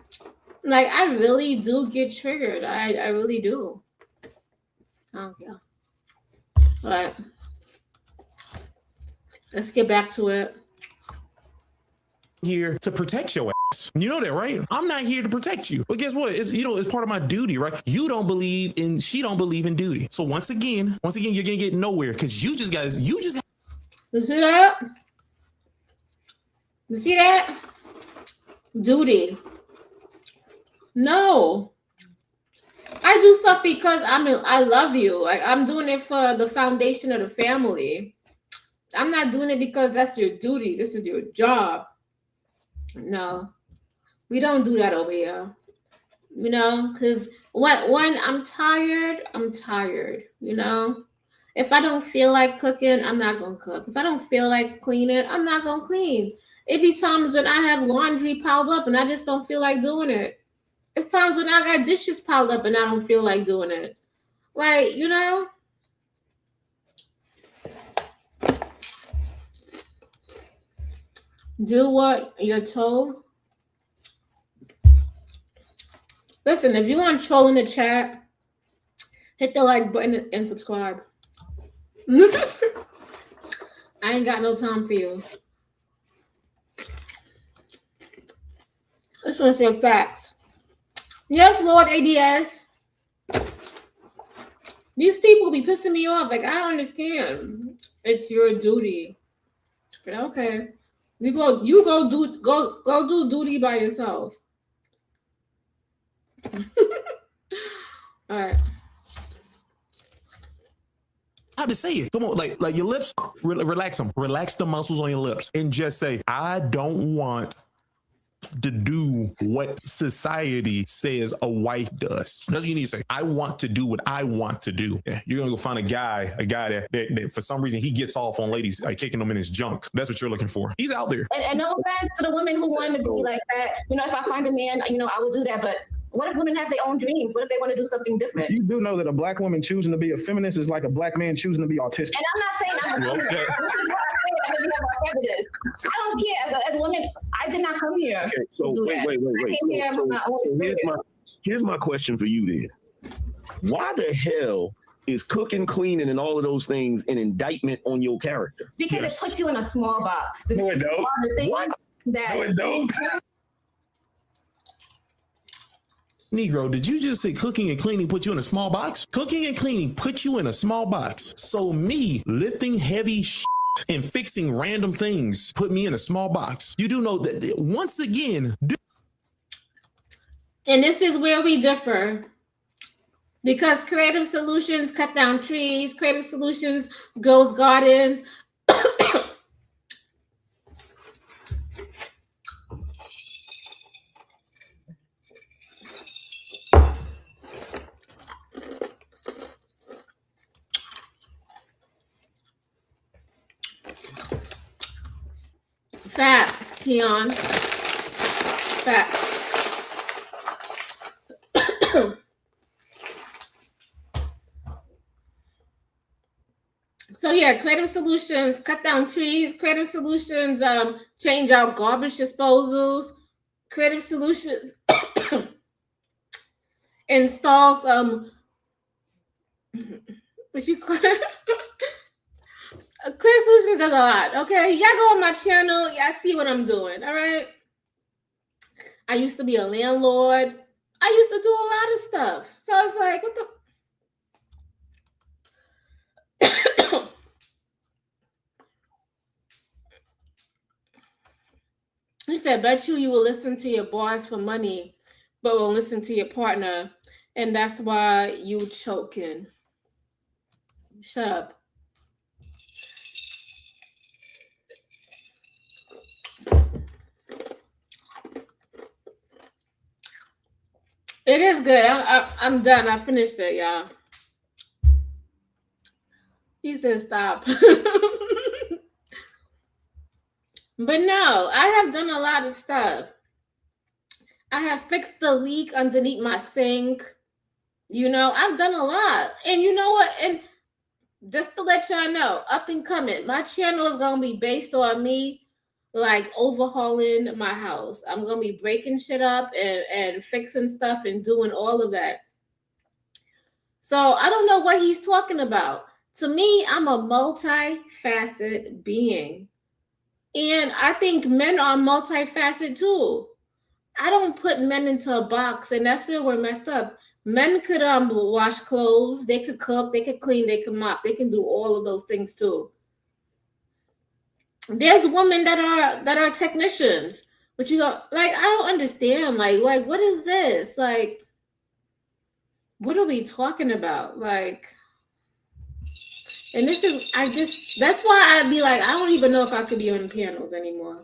like, I really do get triggered. I really do. Okay. All right. Let's get back to it. Here to protect your ass. You know that, right? I'm not here to protect you. But guess what? It's part of my duty, right? She don't believe in duty. So once again, you're gonna get nowhere because you just You see that? You see that? Duty. No. I do stuff because I love you. Like, I'm doing it for the foundation of the family. I'm not doing it because that's your duty. This is your job. No. We don't do that over here, because when I'm tired, If I don't feel like cooking, I'm not going to cook. If I don't feel like cleaning, I'm not going to clean. It be times when I have laundry piled up and I just don't feel like doing it. It's times when I got dishes piled up and I don't feel like doing it. Like, do what you're told. Listen, if you want to troll in the chat, hit the like button and subscribe. I ain't got no time for you. This one's your facts. Yes, Lord ADS. These people be pissing me off. Like, I don't understand. It's your duty. But okay. You go do duty by yourself. All right. How to say it? Come on, like your lips, relax them. Relax the muscles on your lips and just say, I don't want to do what society says a wife does. That's what you need to say. I want to do what I want to do. Yeah, you're gonna go find a guy that for some reason he gets off on ladies kicking them in his junk. That's what you're looking for. He's out there. And no offense to the women who want to be like that. If I find a man, I will do that. But what if women have their own dreams? What if they want to do something different? You do know that a black woman choosing to be a feminist is like a black man choosing to be autistic. And I'm not saying I'm a feminist. This is what I say about feminists. I don't care. As a woman, I did not come here. Okay, so wait. I came here with my own experience. Here's my question for you then. Why the hell is cooking, cleaning, and all of those things an indictment on your character? Because it puts you in a small box. No, it don't. What? No, it don't. Negro, did you just say cooking and cleaning put you in a small box? Cooking and cleaning put you in a small box. So me lifting heavy and fixing random things put me in a small box. You do know that once again. And this is where we differ. Because Kreative Solutions cut down trees, Kreative Solutions grows gardens. Facts, Keon. Facts. So yeah, Kreative Solutions cut down trees. Kreative Solutions change out garbage disposals. Kreative Solutions installs what you call it? Kreative Solutions does a lot. Okay, y'all go on my channel. Y'all see what I'm doing. All right. I used to be a landlord. I used to do a lot of stuff. So it's like, what the. He said, bet you will listen to your boss for money, but won't listen to your partner. And that's why you choking. Shut up. It is good. I'm done. I finished it, y'all. He said, stop. But no, I have done a lot of stuff. I have fixed the leak underneath my sink. I've done a lot. And you know what? And just to let y'all know, up and coming, my channel is going to be based on me like overhauling my house. I'm going to be breaking shit up and fixing stuff and doing all of that. So I don't know what he's talking about. To me, I'm a multifaceted being. And I think men are multifaceted too. I don't put men into a box, and that's where we're messed up. Men could wash clothes, they could cook, they could clean, they could mop, they can do all of those things too. There's women that are technicians, but you go like, I don't understand. Like what is this? Like, what are we talking about? Like, and this is that's why I'd be like, I don't even know if I could be on panels anymore.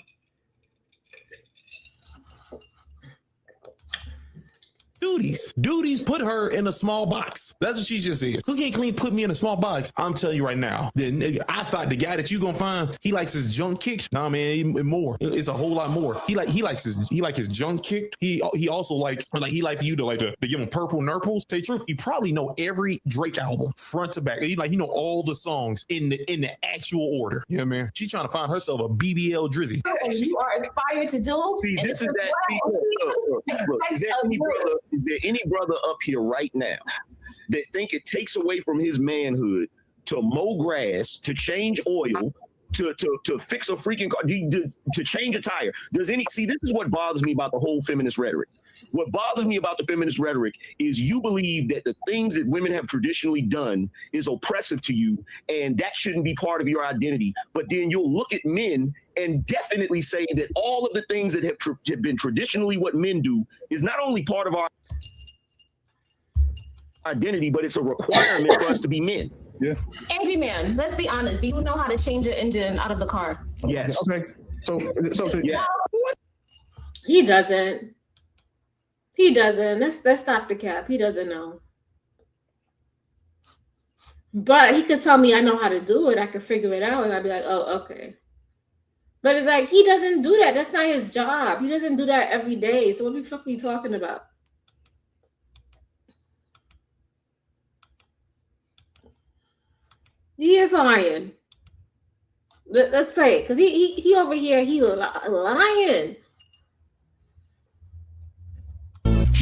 Duties put her in a small box. That's what she just said. Cook and clean put me in a small box. I'm telling you right now. I thought the guy that you gonna find, he likes his junk kicked. Nah, man, more. It's a whole lot more. He likes his junk kicked. He also like you to give him purple nurples. Say truth, he probably know every Drake album front to back. He know all the songs in the actual order. Yeah, man. She trying to find herself a BBL Drizzy. You are inspired to do. See, this is that. Look, is there any brother up here right now that think it takes away from his manhood to mow grass, to change oil, to fix a freaking car, to change a tire? See, this is what bothers me about the whole feminist rhetoric. What bothers me about the feminist rhetoric is you believe that the things that women have traditionally done is oppressive to you, and that shouldn't be part of your identity. But then you'll look at men and definitely say that all of the things that have been traditionally what men do is not only part of our identity, but it's a requirement for us to be men. Yeah. Angry man, let's be honest. Do you know how to change your engine out of the car? Yes. Okay. So yeah. He doesn't. He doesn't. Let's stop the cap. He doesn't know. But he could tell me I know how to do it. I could figure it out, and I'd be like, oh, okay. But it's like, he doesn't do that. That's not his job. He doesn't do that every day. So what the fuck are you talking about? He is lying. Let's play it, because he over here, he lying.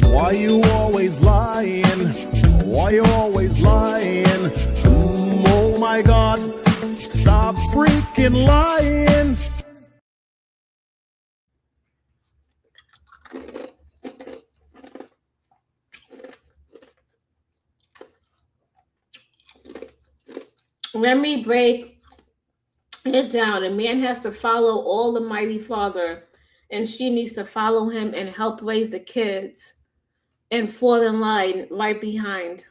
Why you always lying? Why you always lying? Oh my God, stop freaking lying. Let me break it down. A man has to follow all the mighty Father, and she needs to follow him and help raise the kids and fall in line right behind.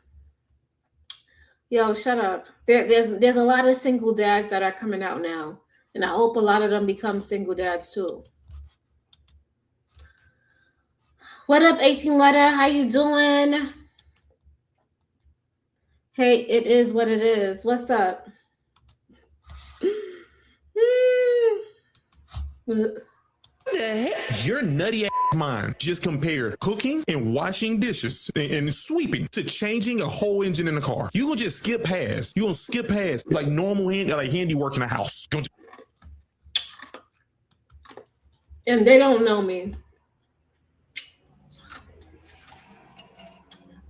Yo, shut up. There's a lot of single dads that are coming out now, and I hope a lot of them become single dads too. What up, 18 letter? How you doing? Hey, it is what it is. What's up? What the heck? Your nutty ass mind just compared cooking and washing dishes and sweeping to changing a whole engine in the car. You gonna just skip past. You gonna skip past like normal handiwork in the house. And they don't know me.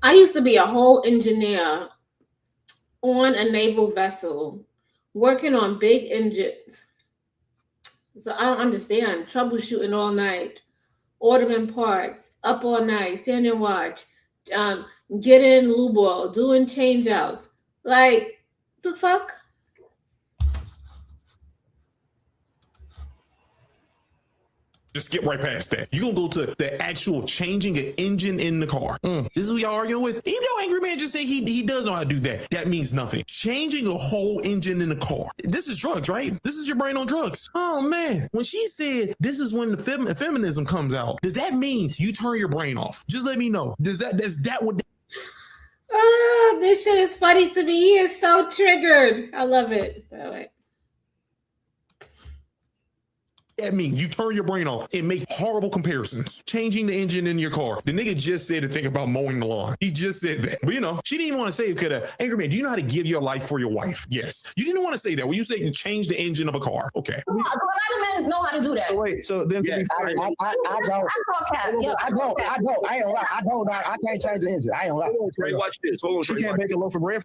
I used to be a whole engineer on a naval vessel, working on big engines. So I don't understand. Troubleshooting all night, ordering parts, up all night, stand and watch, getting lube oil, doing change outs. Like, the fuck? Just skip right past that. You're gonna go to the actual changing an engine in the car. This is who y'all arguing with? Even though Angry Man just said he does know how to do that. That means nothing. Changing a whole engine in the car. This is drugs, right? This is your brain on drugs. Oh man. When she said this is when the feminism comes out, does that mean you turn your brain off? Just let me know. Is that what? This shit is funny to me. He is so triggered. I love it. By the way. That means you turn your brain off and make horrible comparisons. Changing the engine in your car. The nigga just said to think about mowing the lawn. He just said that. But she didn't even want to say it because Angry Man, do you know how to give your life for your wife? Yes. You didn't want to say that when you say you change the engine of a car. Okay. A lot of men know how to do that. So wait, so then to be fair, I don't. I ain't lie. I can't change the engine. I ain't lie. Trey, watch this. Hold on, she Trey, can't make a loaf of bread.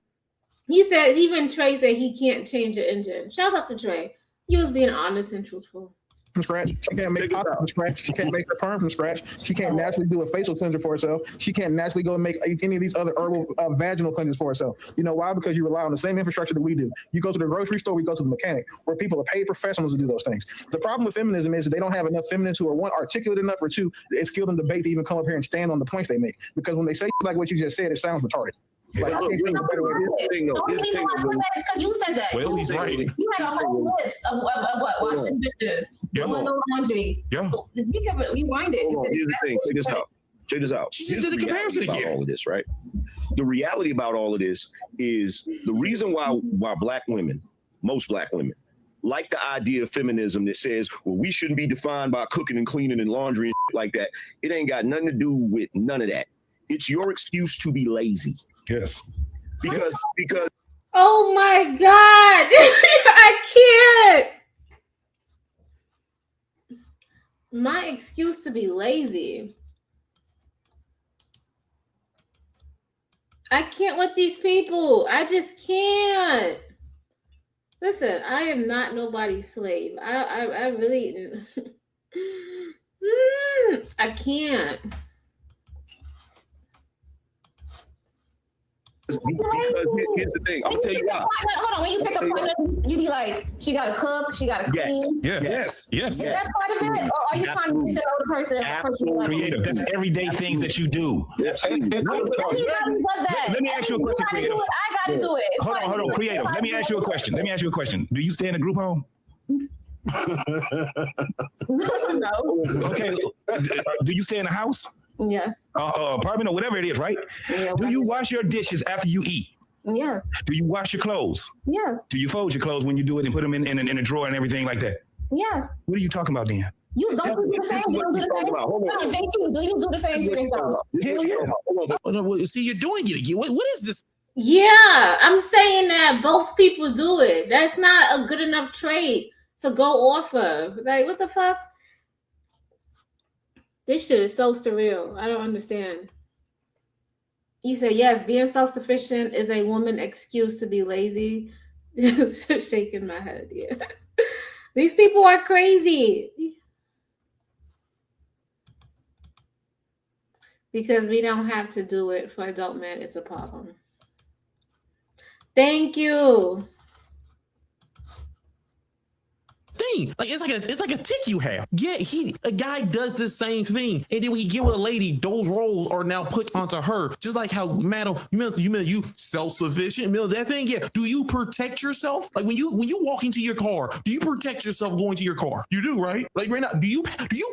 He said, even Trey said he can't change the engine. Shout out to Trey. He was being honest and truthful. from scratch. She can't make pasta from scratch. She can't make her perm from scratch. She can't naturally do a facial cleanser for herself. She can't naturally go and make any of these other herbal vaginal cleansers for herself. You know why? Because you rely on the same infrastructure that we do. You go to the grocery store, we go to the mechanic, where people are paid professionals to do those things. The problem with feminism is that they don't have enough feminists who are, one, articulate enough, or two, it's skilled in debate to even come up here and stand on the points they make. Because when they say like what you just said, it sounds retarded. Like, I can't think of a better way to do it. The reason why I said that is because you said that. Well, he's right. You had a whole list of what washing dishes, doing the laundry. Yeah. So if you can rewind it. Here's the thing. Check this out. She just did the comparison about again. all of this, right? The reality about all of this is the reason why black women, most black women, like the idea of feminism that says, well, we shouldn't be defined by cooking and cleaning and laundry and like that. It ain't got nothing to do with none of that. It's your excuse to be lazy. Yes. Because Oh my God. I can't. My excuse to be lazy. I can't with these people. I just can't. Listen, I am not nobody's slave. I really I can't. Because here's the thing. I'm gonna tell you why. Hold on, when you pick a partner, you be like, she gotta cook, she gotta clean. Yes. That's part of it. Or are you trying to get to know the person? Creative. That's everyday things that you do. Let me ask you a question, Creative. I gotta do it. Hold on, Creative. Let me ask you a question. Do you stay in a group home? No. Okay. Do you stay in a house? Yes. Apartment or whatever it is, right? Yeah, Do you wash your dishes after you eat? Yes. Do you wash your clothes? Yes. Do you fold your clothes when you do it and put them in a drawer and everything like that? Yes. What are you talking about, then? You don't do the same. You don't do the same. No, JT, do you do the same for yourself? Hell yeah. See, you're doing it again. What is this? Yeah, I'm saying that both people do it. That's not a good enough trait to go off of. Like, what the fuck? This shit is so surreal. I don't understand. You said, yes, being self-sufficient is a woman excuse to be lazy. Shaking my head, yeah. These people are crazy. Because we don't have to do it for adult men. It's a problem. Thank you. Thing. Like it's like a tick you have. Yeah, a guy does the same thing, and then when he get with a lady, those roles are now put onto her. Just like how you self-sufficient, that thing. Yeah. Do you protect yourself? Like when you walk into your car, do you protect yourself going to your car? You do, right? Like right now, do you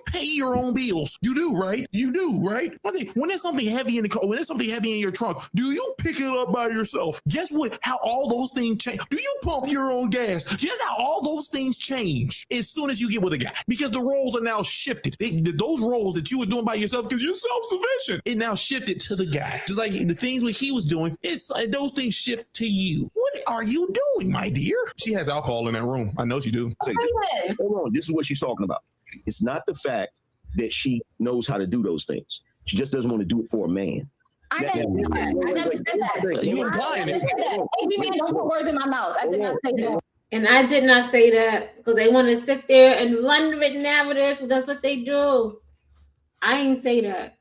pay your own bills? You do, right? You do, right? When there's something heavy in the car, when there's something heavy in your trunk, do you pick it up by yourself? Guess what? How all those things change. Do you pump your own gas? Just how all those things change as soon as you get with a guy, because the roles are now shifted. Those roles that you were doing by yourself because you're self-sufficient, it now shifted to the guy. Just like the things what he was doing, those things shift to you. What are you doing, my dear? She has alcohol in that room. I know she do. Hold on. This is what she's talking about. It's not the fact that she knows how to do those things. She just doesn't want to do it for a man. I never said that. You implying it. Every man don't put words in my mouth. I did not say that. And I did not say that because they want to sit there and run with narratives. That's what they do. I ain't say that.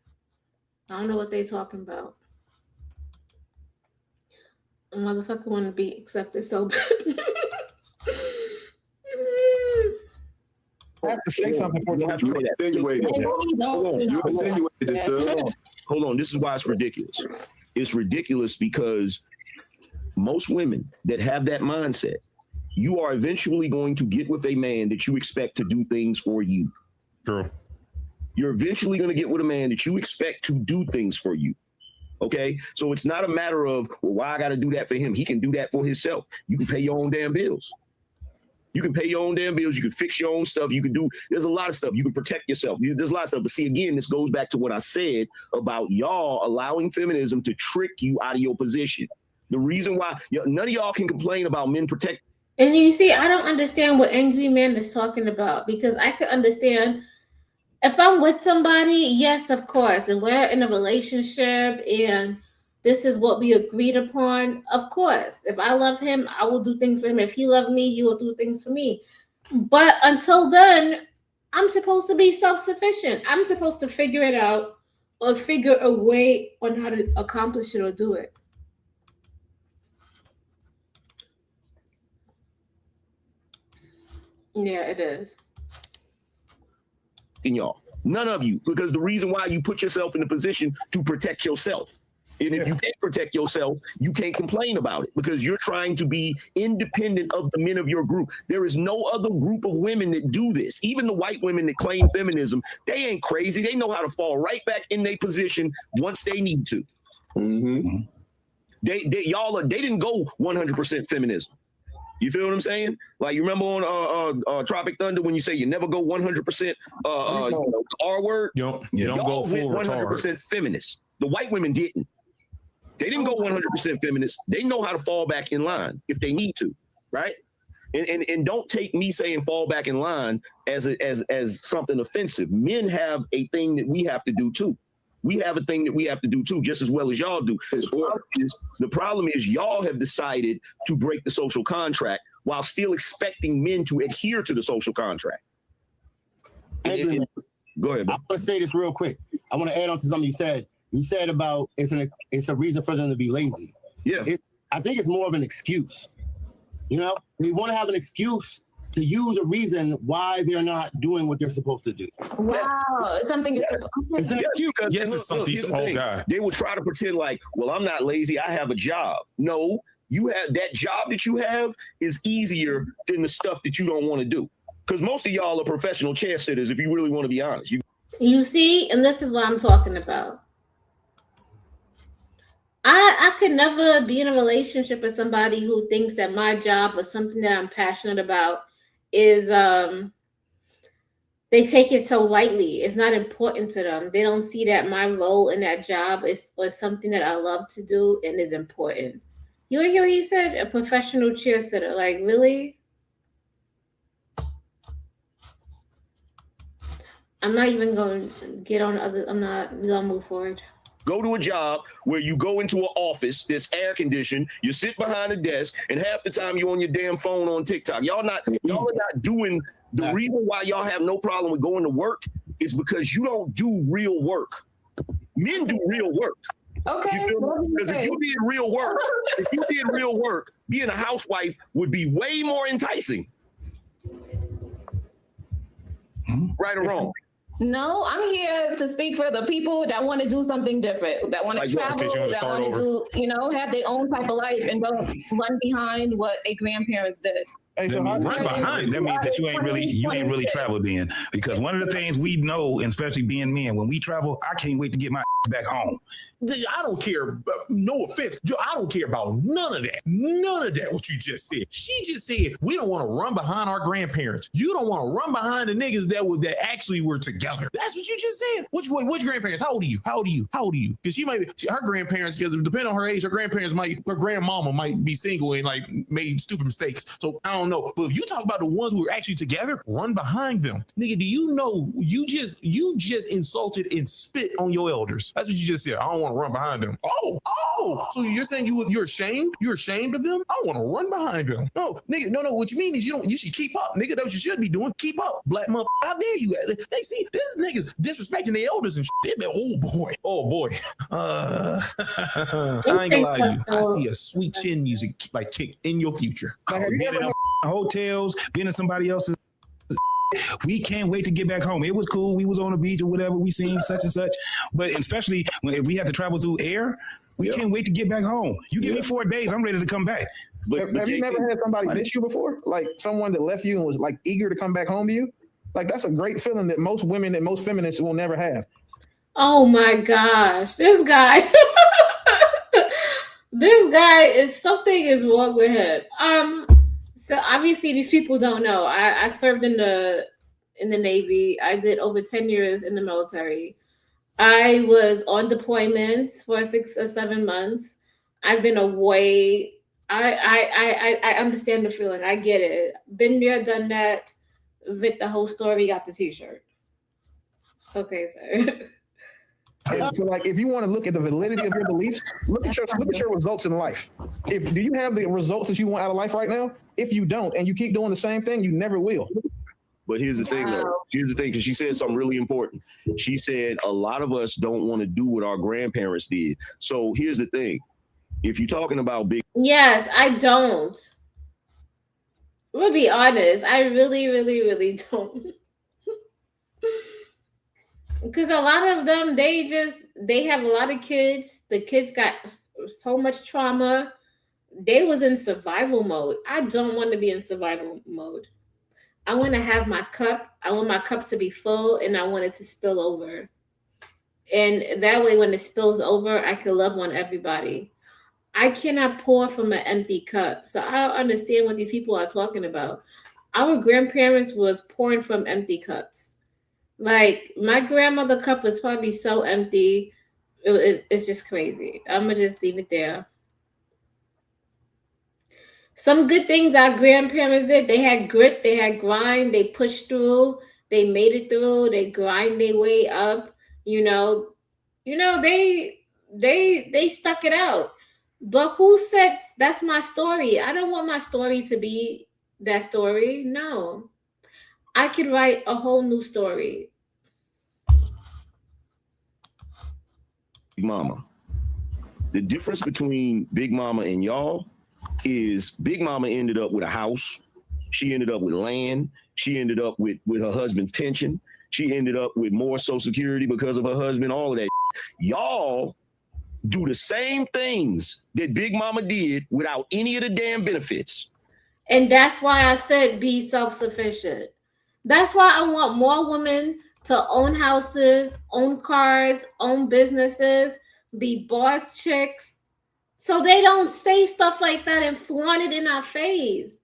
I don't know what they talking about. A motherfucker want to be accepted so bad. I have to say something for you. You insinuated this. Hold on. This is why it's ridiculous. It's ridiculous because most women that have that mindset, you are eventually going to get with a man that you expect to do things for you. True. You're eventually going to get with a man that you expect to do things for you. Okay? So it's not a matter of, well, why I got to do that for him? He can do that for himself. You can pay your own damn bills. You can pay your own damn bills. You can fix your own stuff. You can do, there's a lot of stuff. You can protect yourself. There's a lot of stuff. But see, again, this goes back to what I said about y'all allowing feminism to trick you out of your position. The reason why none of y'all can complain about men protect. And you see, I don't understand what Angry Man is talking about, because I could understand if I'm with somebody, yes, of course, and we're in a relationship and this is what we agreed upon, of course. If I love him, I will do things for him. If he loves me, he will do things for me. But until then, I'm supposed to be self-sufficient. I'm supposed to figure it out or figure a way on how to accomplish it or do it. Yeah, it is. In y'all, none of you, because the reason why you put yourself in a position to protect yourself. And if you can't protect yourself, you can't complain about it because you're trying to be independent of the men of your group. There is no other group of women that do this. Even the white women that claim feminism, they ain't crazy. They know how to fall right back in their position once they need to. Mm-hmm. They didn't go 100% feminism. You feel what I'm saying? Like you remember on Tropic Thunder when you say you never go 100% R word. You don't go full 100% feminist. The white women didn't. They didn't go 100% feminist. They know how to fall back in line if they need to, right? And don't take me saying fall back in line as something offensive. Men have a thing that we have to do too. We have a thing that we have to do too, just as well as y'all do. The problem is y'all have decided to break the social contract while still expecting men to adhere to the social contract. Go ahead. Bro. I want to say this real quick. I want to add on to something you said. You said about it's a reason for them to be lazy. Yeah. I think it's more of an excuse. You know, they want to have an excuse to use a reason why they're not doing what they're supposed to do. Wow, something. It's an excuse. Yes, it's something. Oh God. They will try to pretend like, well, I'm not lazy. I have a job. No, you have that job that you have is easier than the stuff that you don't want to do. Because most of y'all are professional chair sitters. If you really want to be honest, You see, and this is what I'm talking about. I could never be in a relationship with somebody who thinks that my job or something that I'm passionate about is they take it so lightly. It's not important to them. They don't see that my role in that job is something that I love to do and is important. You hear what he said? A professional chair sitter. Like, really? I'm not even going to get on other. We're going to move forward. Go to a job where you go into an office that's air conditioned, you sit behind a desk, and half the time you're on your damn phone on TikTok. Y'all are not doing the reason why y'all have no problem with going to work is because you don't do real work. Men do real work. Okay. Because if you did real work, being a housewife would be way more enticing. Right or wrong? No, I'm here to speak for the people that want to do something different, that want to travel, that want to do, have their own type of life and don't run behind what their grandparents did. That means that you ain't really traveled then, because one of the things we know, and especially being men, when we travel, I can't wait to get my back home. I don't care. No offense. I don't care about none of that. None of that, what you just said. She just said, we don't want to run behind our grandparents. You don't want to run behind the niggas that actually were together. That's what you just said. Which grandparents? How old are you? Because she might be, her grandparents, because depending on her age, her grandmama might be single and like made stupid mistakes. So I don't know. But if you talk about the ones who are actually together, run behind them. Nigga, do you know you just insulted and spit on your elders? That's what you just said. I don't want to run behind them. Oh, so you're saying you're ashamed? You're ashamed of them? I want to run behind them. No, nigga, no. What you mean is you should keep up, nigga. That's what you should be doing. Keep up, black motherfucker. How dare you? They see this is niggas disrespecting their elders and shit. They be, oh boy. I ain't gonna lie to you. I see a sweet chin music like kick in your future. Being in hotels, being in somebody else's. We can't wait to get back home. It was cool. We was on the beach or whatever. We seen such and such. But especially if we have to travel through air, we can't wait to get back home. You give me 4 days, I'm ready to come back. But have you never had somebody miss you before? Like someone that left you and was like eager to come back home to you? Like that's a great feeling that most women and most feminists will never have. Oh my gosh, this guy. Something is wrong with him. So obviously these people don't know. I served in the Navy. I did over 10 years in the military. I was on deployments for 6 or 7 months. I've been away. I understand the feeling. I get it. Been there, done that. With the whole story, got the t-shirt. Okay, sir. So like if you want to look at the validity of your beliefs, look at your results in life. Do you have the results that you want out of life right now? If you don't and you keep doing the same thing, you never will. But here's the thing, though. Here's the thing, because she said something really important. She said a lot of us don't want to do what our grandparents did. So here's the thing. If you're talking about big... Yes, I don't. I'm gonna be honest. I really, really, really don't. Because a lot of them, they have a lot of kids. The kids got so much trauma. They was in survival mode. I don't want to be in survival mode. I want to have my cup. I want my cup to be full, and I want it to spill over. And that way, when it spills over, I can love on everybody. I cannot pour from an empty cup. So I don't understand what these people are talking about. Our grandparents was pouring from empty cups. Like, my grandmother cup was probably so empty. It's just crazy. I'm going to just leave it there. Some good things our grandparents did. They had grit, they had grind, they pushed through, they made it through, they grind their way up, they stuck it out. But who said that's my story? I don't want my story to be that story. No. I could write a whole new story. Big Mama. The difference between Big Mama and y'all is Big Mama ended up with a house. She ended up with land. She ended up with her husband's pension. She ended up with more Social Security because of her husband, all of that. Y'all do the same things that Big Mama did without any of the damn benefits. And that's why I said be self-sufficient. That's why I want more women to own houses, own cars, own businesses, be boss chicks. So they don't say stuff like that and flaunt it in our face.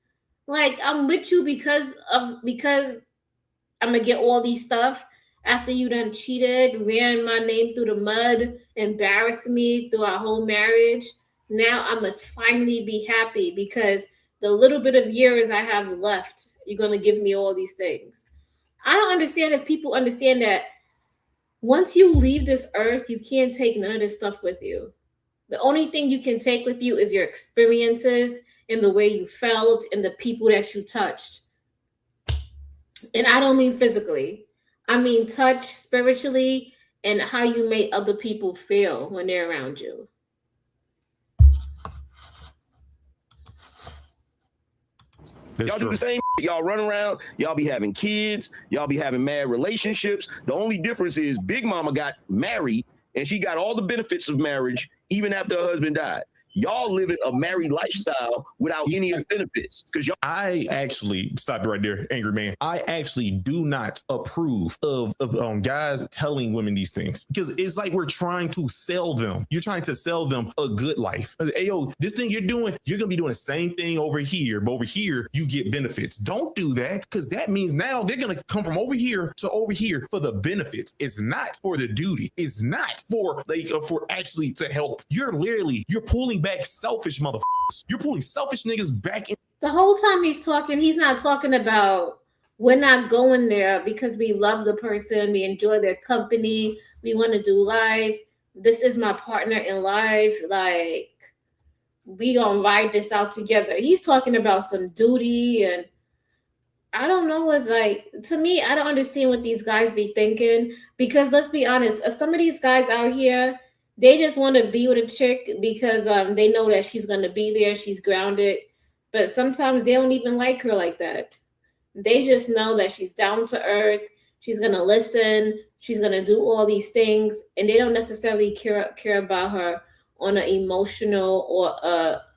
Like, I'm with you because I'm gonna get all these stuff after you done cheated, ran my name through the mud, embarrassed me through our whole marriage. Now I must finally be happy because the little bit of years I have left, you're gonna give me all these things. I don't understand if people understand that once you leave this earth, you can't take none of this stuff with you. The only thing you can take with you is your experiences and the way you felt and the people that you touched. And I don't mean physically. I mean touch spiritually and how you made other people feel when they're around you. Y'all do the same. Y'all run around. Y'all be having kids. Y'all be having mad relationships. The only difference is Big Mama got married and she got all the benefits of marriage even after her husband died. Y'all living a married lifestyle without any of the benefits. Because I actually stop right there, angry man. I actually do not approve of guys telling women these things because it's like we're trying to sell them. You're trying to sell them a good life. Hey, yo, this thing you're doing, you're gonna be doing the same thing over here, but over here you get benefits. Don't do that because that means now they're gonna come from over here to over here for the benefits. It's not for the duty. It's not for for actually to help. You're pulling back selfish motherfuckers. You're pulling selfish niggas back in. The whole time he's talking, he's not talking about we're not going there because we love the person, we enjoy their company, we want to do life. This is my partner in life. Like, we gonna ride this out together. He's talking about some duty, and I don't know what's like. To me, I don't understand what these guys be thinking because let's be honest, some of these guys out here, they just want to be with a chick because they know that she's going to be there. She's grounded. But sometimes they don't even like her like that. They just know that she's down to earth. She's going to listen. She's going to do all these things. And they don't necessarily care about her on an emotional or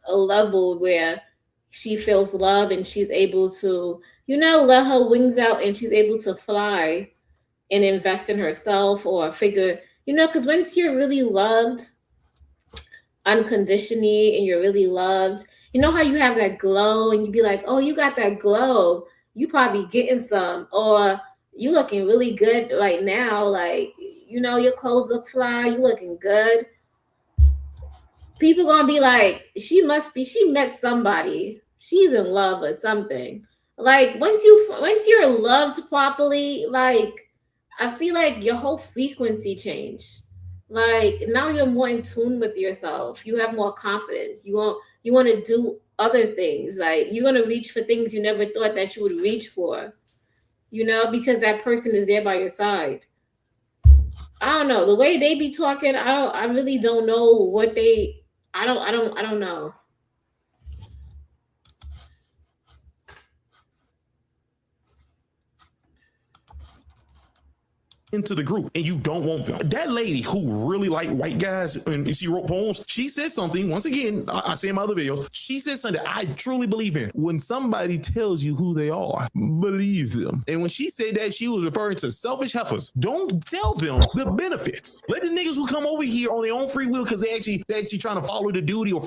a level where she feels love and she's able to, let her wings out and she's able to fly and invest in herself or figure... because once you're really loved unconditionally and you're really loved, how you have that glow and you be like, oh, you got that glow. You probably getting some, or you looking really good right now. Like, your clothes look fly. You looking good. People going to be like, she met somebody. She's in love or something. Like once you're loved properly, like, I feel like your whole frequency changed. Like now you're more in tune with yourself. You have more confidence. You want to do other things. Like you're going to reach for things you never thought that you would reach for. you know, because that person is there by your side. I don't know. The way they be talking, I really don't know what they I don't know. Into the group and you don't want them. That lady who really liked white guys and she wrote poems, she said something, once again, I say in my other videos, she said something I truly believe in. When somebody tells you who they are, believe them. And when she said that, she was referring to selfish heifers. Don't tell them the benefits. Let the niggas who come over here on their own free will because they actually trying to follow the duty or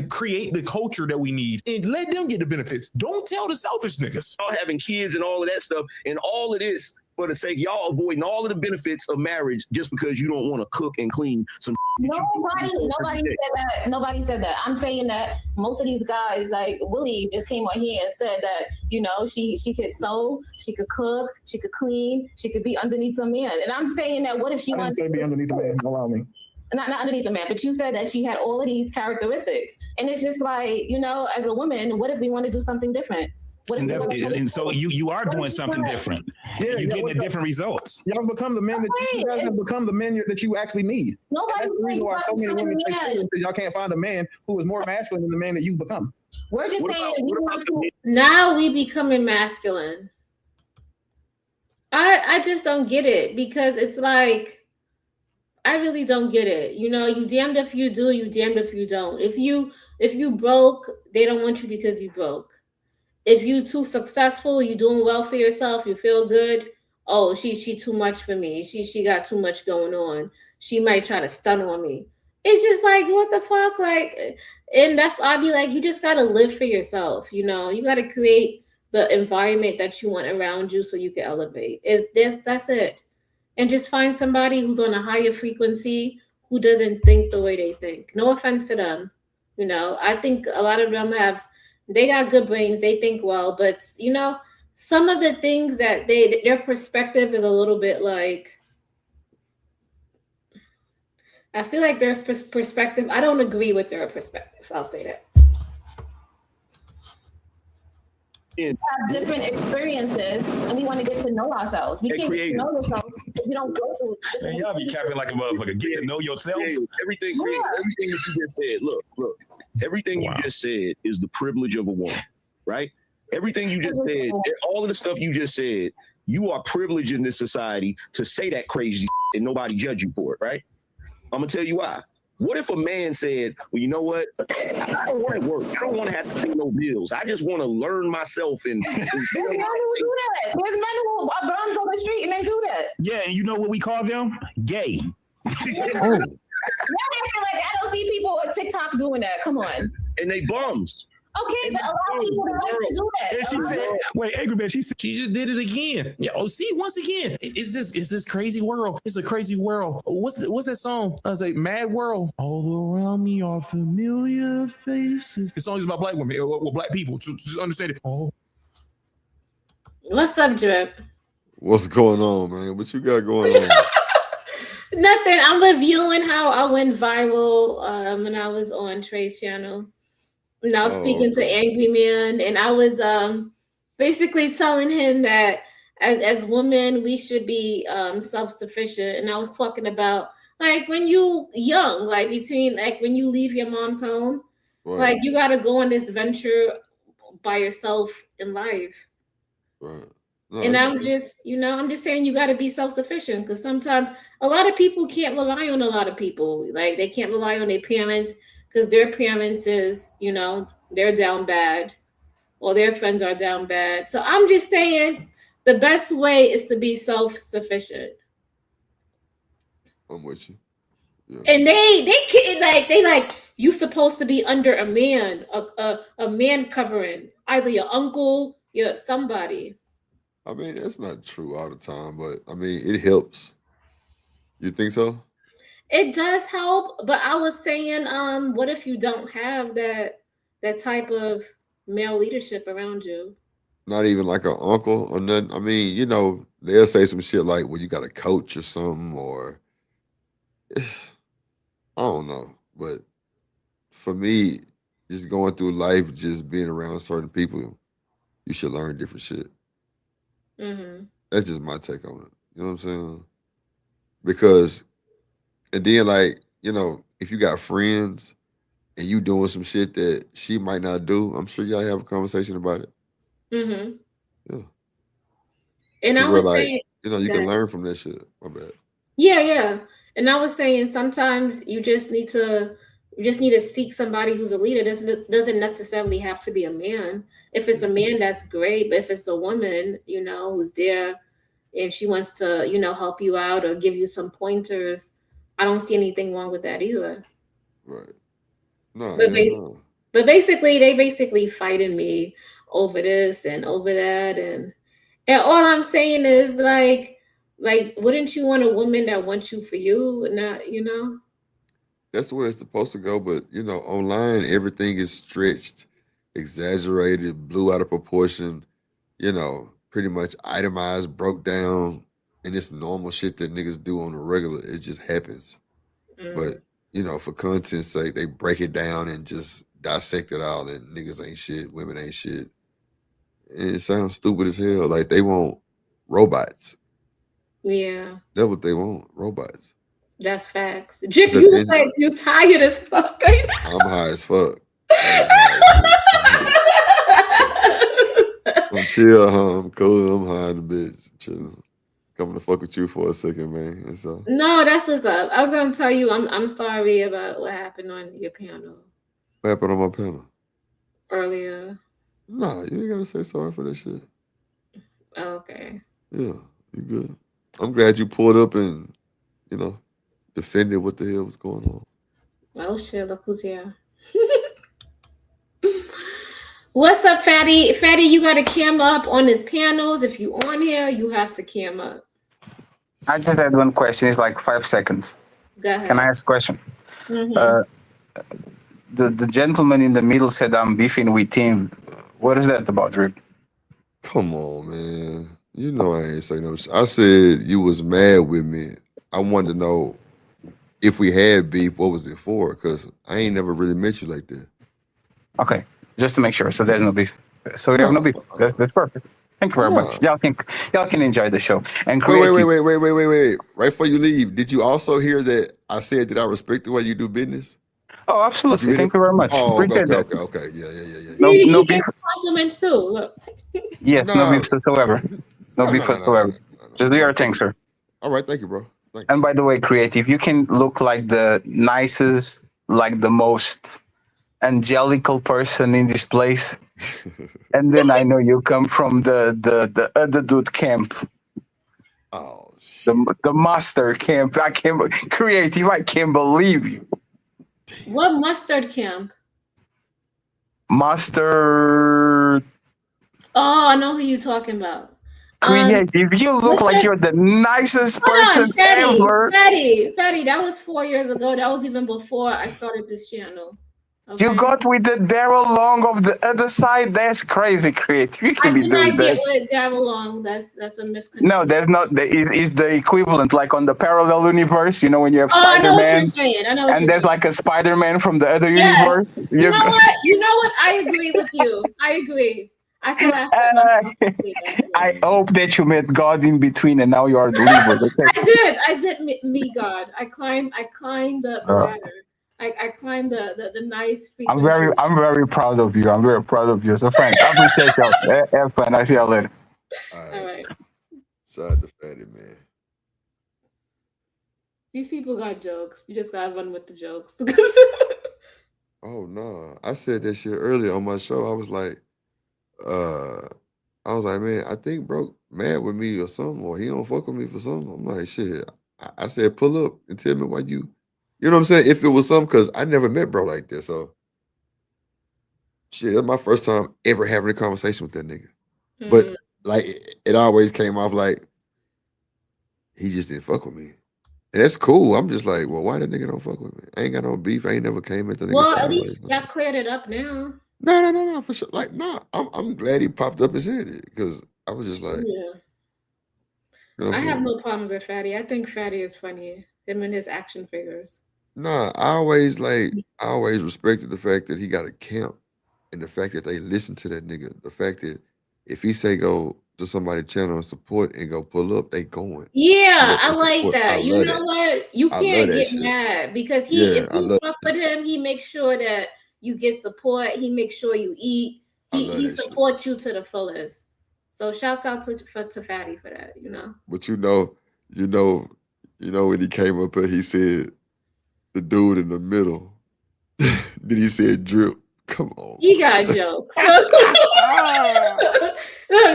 create the culture that we need and let them get the benefits. Don't tell the selfish niggas. Y'all having kids and all of that stuff and all of this for the sake y'all avoiding all of the benefits of marriage just because you don't want to cook and clean some. Nobody said that. Nobody said that. I'm saying that most of these guys, like Willie, just came on here and said that, you know, she could sew, she could cook, she could clean, she could be underneath some man. And I'm saying that what if she wanted to be underneath the man? Allow me. Not underneath the man, but you said that she had all of these characteristics. And it's just like, you know, as a woman, what if we want to do something different? And so you are doing something different. Yeah, you're getting different results. Y'all become the men that you guys have become the men that you actually need. Nobody's that's the reason why so many women take serious, because y'all can't find a man who is more masculine than the man that you've become. We're just saying now we becoming masculine. I just don't get it, because it's like I really don't get it. You know, you damned if you do, you damned if you don't. If you broke, they don't want you because you broke. If you too successful, you doing well for yourself, you feel good. Oh, she too much for me. She got too much going on. She might try to stun on me. It's just like, what the fuck? Like, and that's why I'd be like, you just gotta live for yourself. You know, you gotta create the environment that you want around you so you can elevate. That's it. And just find somebody who's on a higher frequency, who doesn't think the way they think. No offense to them. You know, I think a lot of them they got good brains, they think well, but you know, some of the things that their perspective is a little bit like, I feel like their perspective, I don't agree with their perspective. I'll say that. Have different experiences and we want to get to know ourselves. We can't get to know ourselves if we don't go through. Man, y'all be capping like a motherfucker. Get to know yourself. Everything that you just said, look. Everything you just said is the privilege of a woman, right? Everything you just said, all of the stuff you just said, you are privileged in this society to say that crazy and nobody judge you for it, right? I'm gonna tell you why. What if a man said, well, you know what? I don't want to work. I don't want to have to pay no bills. I just want to learn myself and There's men who do that. There's men who burn on the street and they do that. Yeah, and you know what we call them? Gay. Oh. Like, I don't see people on TikTok doing that. Come on. And they bums. Okay, but a lot of people don't like to do that. And she said, wait, Angry Man, she just did it again. Yeah. Oh, see, once again, is this crazy world? It's a crazy world. What's that song? I was like, Mad World. All around me are familiar faces. The song is about black women or black people. Just understand it. Oh. What's up, Drip? What's going on, man? What you got going on? Nothing. I'm reviewing how I went viral when I was on Trey's channel. And I was speaking to Angry Man, and I was basically telling him that as women, we should be self-sufficient. And I was talking about, like, when you young, like when you leave your mom's home, right, like you got to go on this venture by yourself in life. Right. No, and I'm just saying you got to be self-sufficient, because sometimes a lot of people can't rely on a lot of people. Like, they can't rely on their parents because their parents is, you know, they're down bad or their friends are down bad. So I'm just saying the best way is to be self-sufficient. I'm with you. Yeah. And they like you supposed to be under a man, a man covering, either your uncle, your somebody. I mean, that's not true all the time, but I mean, it helps. You think so? It does help, but I was saying, what if you don't have that type of male leadership around you? Not even like an uncle or nothing. I mean, you know, they'll say some shit like, well, you got a coach or something, or I don't know. But for me, just going through life, just being around certain people, you should learn different shit. Mm-hmm. That's just my take on it. You know what I'm saying? Because, and then like, you know, if you got friends and you doing some shit that she might not do, I'm sure y'all have a conversation about it. Mm-hmm. Yeah. And To I where would like, say, you know, you go can ahead. learn from that shit. My bad. Yeah, yeah. And I was saying sometimes you just need to seek somebody who's a leader. Doesn't necessarily have to be a man. If it's a man, that's great. But if it's a woman, who's there and she wants to, help you out or give you some pointers, I don't see anything wrong with that either. Right. No, But hell no. they basically fighting me over this and over that, and all I'm saying is like, wouldn't you want a woman that wants you for you, not? That's the way it's supposed to go. But you know, online everything is stretched, exaggerated, blew out of proportion, you know, pretty much itemized, broke down, and it's normal shit that niggas do on the regular. It just happens. But you know, for content's sake, they break it down and just dissect it all. And niggas ain't shit, women ain't shit. And it sounds stupid as hell. Like they want robots. Yeah, That's what they want, robots. that's facts. Jip, 'Cause at you the look end, like you tired as fuck. I'm high as fuck. I'm high as shit. I'm chill, huh? I'm cool. I'm high in the bitch. Chill. Coming to fuck with you for a second, man. And so No, that's what's up. I was gonna tell you, I'm sorry about what happened on your piano what happened on my panel? earlier. Nah, you ain't gotta say sorry for that shit. Okay. Yeah, you good. I'm glad you pulled up and, you know, defended what the hell was going on. Oh shit, look who's here. What's up, Fatty? Fatty, you got to cam up on his panels. If you on here, you have to cam up. I just had one question. It's like 5 seconds. Go ahead. Can I ask a question? Mm-hmm. The gentleman in the middle said I'm beefing with him. What is that about, Rick? Come on, man. You know I ain't say no shit. I said you was mad with me. I wanted to know if we had beef, what was it for? Because I ain't never really met you like that. Okay, just to make sure. So there's no beef. So we have no beef. That's perfect. Thank you very much. Y'all can enjoy the show. And Kreative. Wait. Right before you leave, did you also hear that I said that I respect the way you do business? Oh, absolutely. Thank you very much. Oh, Appreciate that. okay. Yeah. No, See, no he beef. gets compliments too. Look. Yes, no beef whatsoever. No beef whatsoever. Just do your thing, sir. All right, thank you, bro. And by the way, Kreative, you can look like the nicest, like the most angelical person in this place. And then I know you come from the other dude camp. Oh shit. The master camp. I can't Kreative. I can't believe you. What mustard camp? Master. Oh, I know who you're talking about. Kreative. You look like you're the nicest person Fatty, ever. Fatty, that was 4 years ago. That was even before I started this channel. Okay? You got with the Daryl Long of the other side. That's crazy, Kreative. You I can be did doing not get that. with Daryl Long. That's a misconception. No, there's not. Is the equivalent like on the parallel universe? You know when you have Oh, I know what Spider-Man, you're saying. I know what and you're there's saying. like a Spider-Man from the other Yes. universe. You know what? You know what? I agree with you. I agree. I feel I hope that you met God in between, and now you are delivered. Okay? I did meet God. I climbed the ladder. I climbed the nice frequency. I'm very proud of you. I'm very proud of you. So, friend, I appreciate y'all. Have fun. I see y'all later. All right. Shout out to Fatty, man. These people got jokes. You just gotta run with the jokes. Oh no. I said that shit earlier on my show. I was like, man, I think bro mad with me or something, or he don't fuck with me for something. I'm like, shit. I said, pull up and tell me why you know what I'm saying? If it was something, because I never met bro like this. So shit, that's my first time ever having a conversation with that nigga. But like it always came off like he just didn't fuck with me. And that's cool. I'm just like, well, why that nigga don't fuck with me? I ain't got no beef. I ain't never came at the nigga. Well, at least y'all cleared it up now. No, for sure. Like, I'm glad he popped up and said it because I was just like, yeah. You know I have no problems with Fatty. I think Fatty is funny. Him and his action figures. Nah, I always respected the fact that he got a camp and the fact that they listen to that nigga. The fact that if he say go to somebody's channel and support and go pull up, they going. Yeah, Pull up I and like support. I that. You love know that. what? You I love can't that get shit. mad because Yeah, if I you love fuck with him, he makes sure that you get support. He makes sure you eat. I love He that shit. supports you to the fullest. So shouts out to Fatty for that. You know. But you know when he came up here, he said the dude in the middle. Then he said drip. Come on. He got jokes. Look,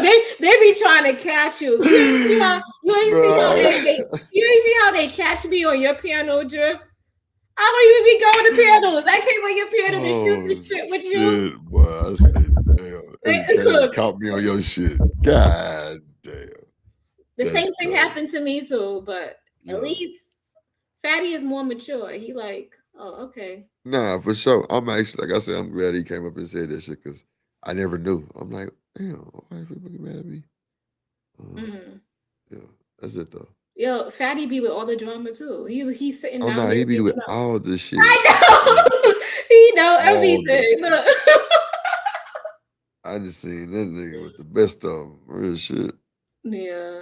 they be trying to catch you. You ain't see how they catch me on your piano drip. I don't even be going to pianos. I came on your piano to shoot this shit with you. Shit, boy. I said, damn. And you came and caught me on your shit. God damn. The That's same thing crazy. happened to me too, but Yeah. at least Fatty is more mature. He like, oh, okay. Nah, for sure. I'm actually, like I said, I'm glad he came up and said that shit because I never knew. I'm like, damn, why are people get mad at me? Yeah, that's it though. Yo, Fatty be with all the drama too. He's sitting Oh down no, there. he be with taking notes. all the shit. I know. He know All the everything. shit. Look. I just seen that nigga with the best of them. Real shit. Yeah.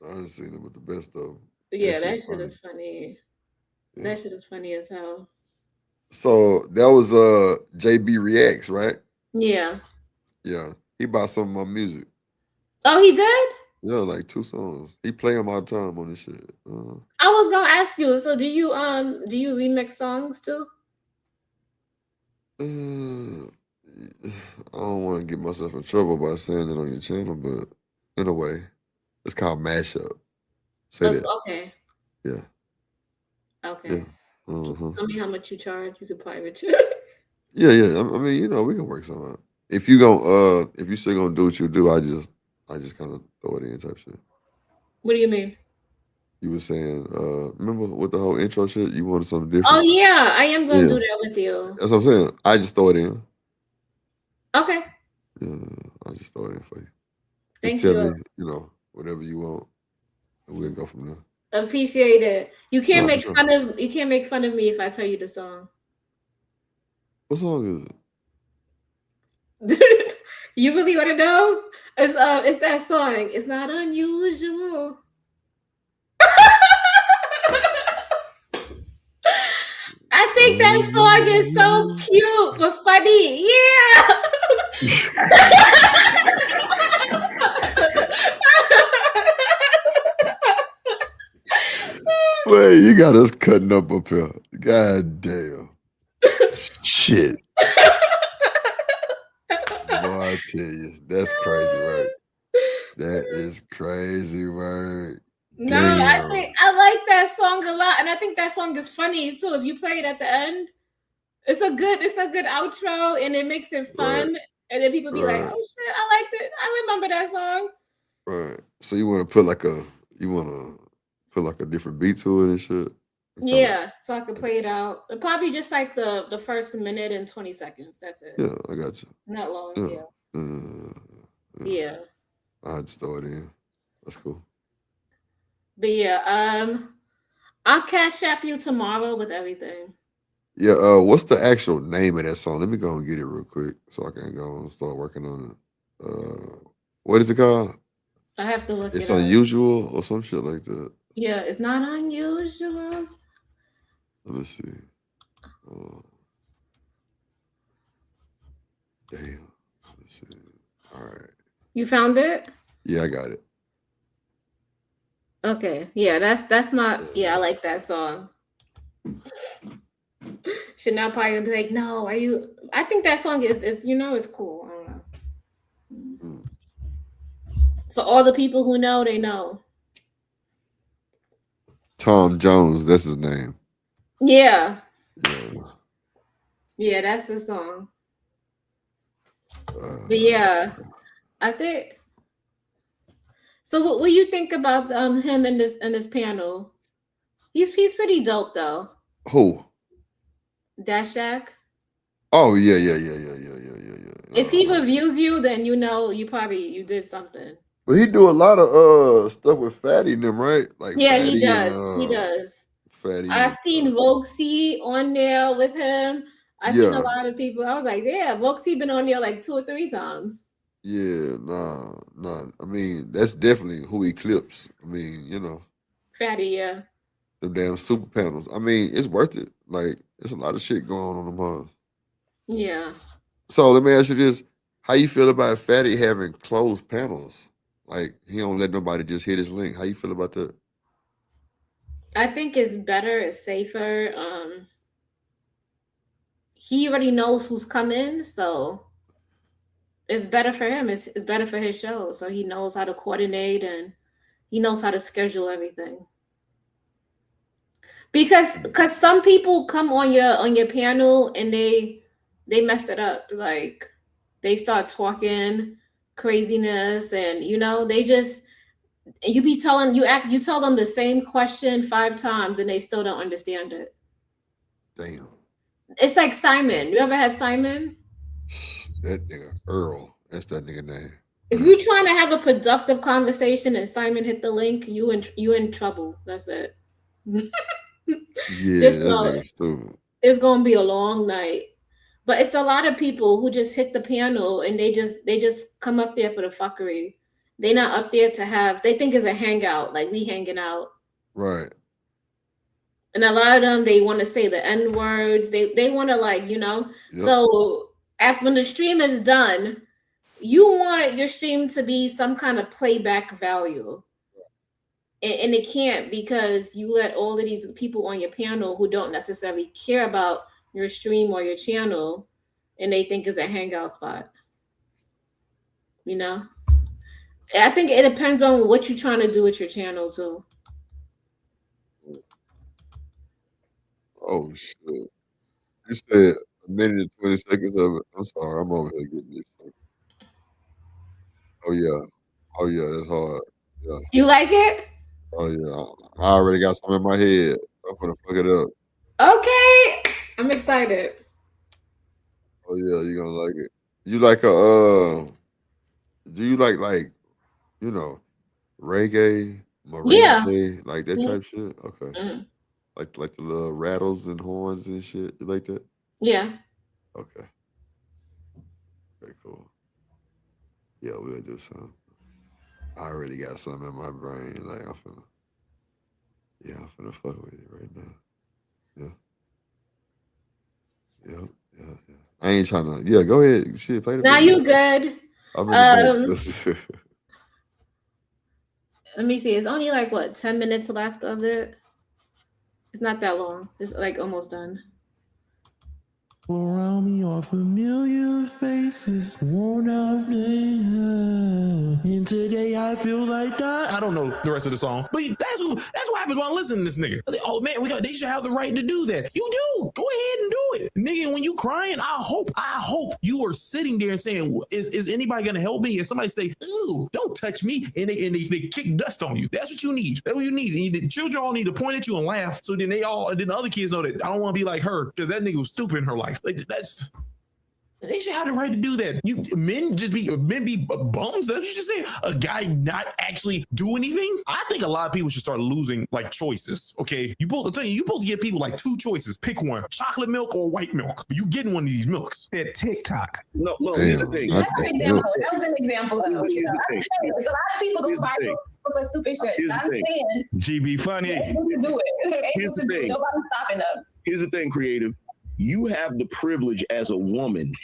I just seen him with the best of them. Yeah, that shit shit is funny. Yeah. That shit is funny as hell. So that was JB Reacts, right? Yeah. Yeah. He bought some of my music. Oh, he did? Yeah, like 2 songs. He play them all the time on this shit. I was gonna ask you. So do you remix songs too? I don't want to get myself in trouble by saying it on your channel, but in a way, it's called mashup. Say that. Okay. Yeah. Okay. Yeah. Tell me how much you charge. You could private. Yeah. I mean, we can work something out. If you still gonna do what you do, I just kind of throw it in type shit. What do you mean? You were saying, remember with the whole intro shit, you wanted something different. Oh yeah, I am gonna do that with you. That's what I'm saying. I just throw it in. Okay. Yeah, I just throw it in for you. Thank just tell you. me, whatever you want, and we'll go from there. Appreciate it. You can't No, make for fun of me if I tell you the song. What song is it? You really want to know? It's that song. It's not unusual. I think that song is so cute but funny. Yeah. Wait, you got us cutting up here. God damn. Shit. Boy, I tell you, that's crazy work. That is crazy work. No, I like that song a lot, and I think that song is funny too. If you play it at the end, it's a good outro, and it makes it fun. Right. And then people be like, "Oh shit, I liked it. I remember that song." Right. So you want to put like a different beat to it and shit. Yeah, so I can play it out. Probably just like the first minute and 20 seconds. That's it. Yeah, I got you. Not long. Yeah. I just throw it in. That's cool. But yeah, I'll cash app you tomorrow with everything. Yeah, what's the actual name of that song? Let me go and get it real quick so I can go and start working on it. What is it called? I have to look. It's unusual or some shit like that. Yeah, it's not unusual. Let me see. Damn. Let me see. All right. You found it? Yeah, I got it. Okay. Yeah, that's my I like that song. Chanel probably be like, no, are you? I think that song is it's cool. I don't know. For all the people who know, they know. Tom Jones, that's his name. Yeah. Yeah, that's the song. But yeah, I think. So, what do you think about him in this panel? He's pretty dope though. Who? Dashak. Oh yeah. If he reviews you, then you did something. But he do a lot of stuff with Fatty and them, right? Like Fatty he does. He does. Fatty. I've seen Voxy on there with him. I've seen a lot of people. I was like, yeah, Voxy been on there like 2 or 3 times. Yeah, nah. I mean, that's definitely who Eclipse. I mean, you know, Fatty, yeah. the damn super panels. I mean, it's worth it. Like, there's a lot of shit going on them. Yeah. So let me ask you this: how you feel about Fatty having closed panels? Like, he don't let nobody just hit his link. How you feel about that? I think it's better, it's safer. He already knows who's coming, so it's better for him. It's better for his show. So he knows how to coordinate and he knows how to schedule everything. Because some people come on your panel and they messed it up. Like they start talking craziness and they just you tell them the same question 5 times and they still don't understand it. Damn. It's like Simon. You ever had Simon? That nigga Earl. That's that nigga name. If you're trying to have a productive conversation and Simon hit the link, you in trouble. That's it. Yeah, that nigga stupid. It's gonna be a long night. But it's a lot of people who just hit the panel and they just come up there for the fuckery. They're not up there they think it's a hangout, like we hanging out. Right. And a lot of them, they want to say the N words. They want to Yep. So when the stream is done, you want your stream to be some kind of playback value. And it can't, because you let all of these people on your panel who don't necessarily care about your stream or your channel, and they think it's a hangout spot. I think it depends on what you're trying to do with your channel too. Oh shit. You said a minute and 20 seconds of it. I'm sorry, I'm over here getting this. Oh yeah, that's hard. Yeah. You like it? Oh yeah. I already got something in my head. I'm gonna fuck it up. Okay. I'm excited. Oh yeah, you're gonna like it. You like do you like reggae, merengue, like that type shit? Okay. Mm-hmm. Like the little rattles and horns and shit. You like that? Yeah. Okay. Okay, cool. Yeah, we'll do something. I already got something in my brain. Like I'm finna fuck with it right now. Yeah. I ain't trying to. Yeah, go ahead. Shit, play the Now video. you good. I'm in the back. Let me see. It's only 10 minutes left of it. It's not that long. It's almost done. Around me are familiar faces, worn out names. And today I feel like that. I don't know the rest of the song, but that's what happens when I listen to this nigga. I say, oh man, they should have the right to do that. You do. Go ahead and do it, nigga. When you crying, I hope you are sitting there and saying, is anybody gonna help me? And somebody say, ooh, don't touch me, and they kick dust on you. That's what you need. That's what you need. The children all need to point at you and laugh, so then the other kids know that I don't want to be like her because that nigga was stupid in her life. Like they should have the right to do that. Men be bums. That's what you say. A guy not actually do anything. I think a lot of people should start losing choices. Okay, you supposed to give people 2 choices. Pick one: chocolate milk or white milk. You getting one of these milks at TikTok? No. Here's the thing. That's an example. That was an example. There's a lot of people go viral for stupid shit. I'm saying, GB funny. Do it. Here's the thing. Nobody's stopping them. Here's the thing, Kreative. You have the privilege as a woman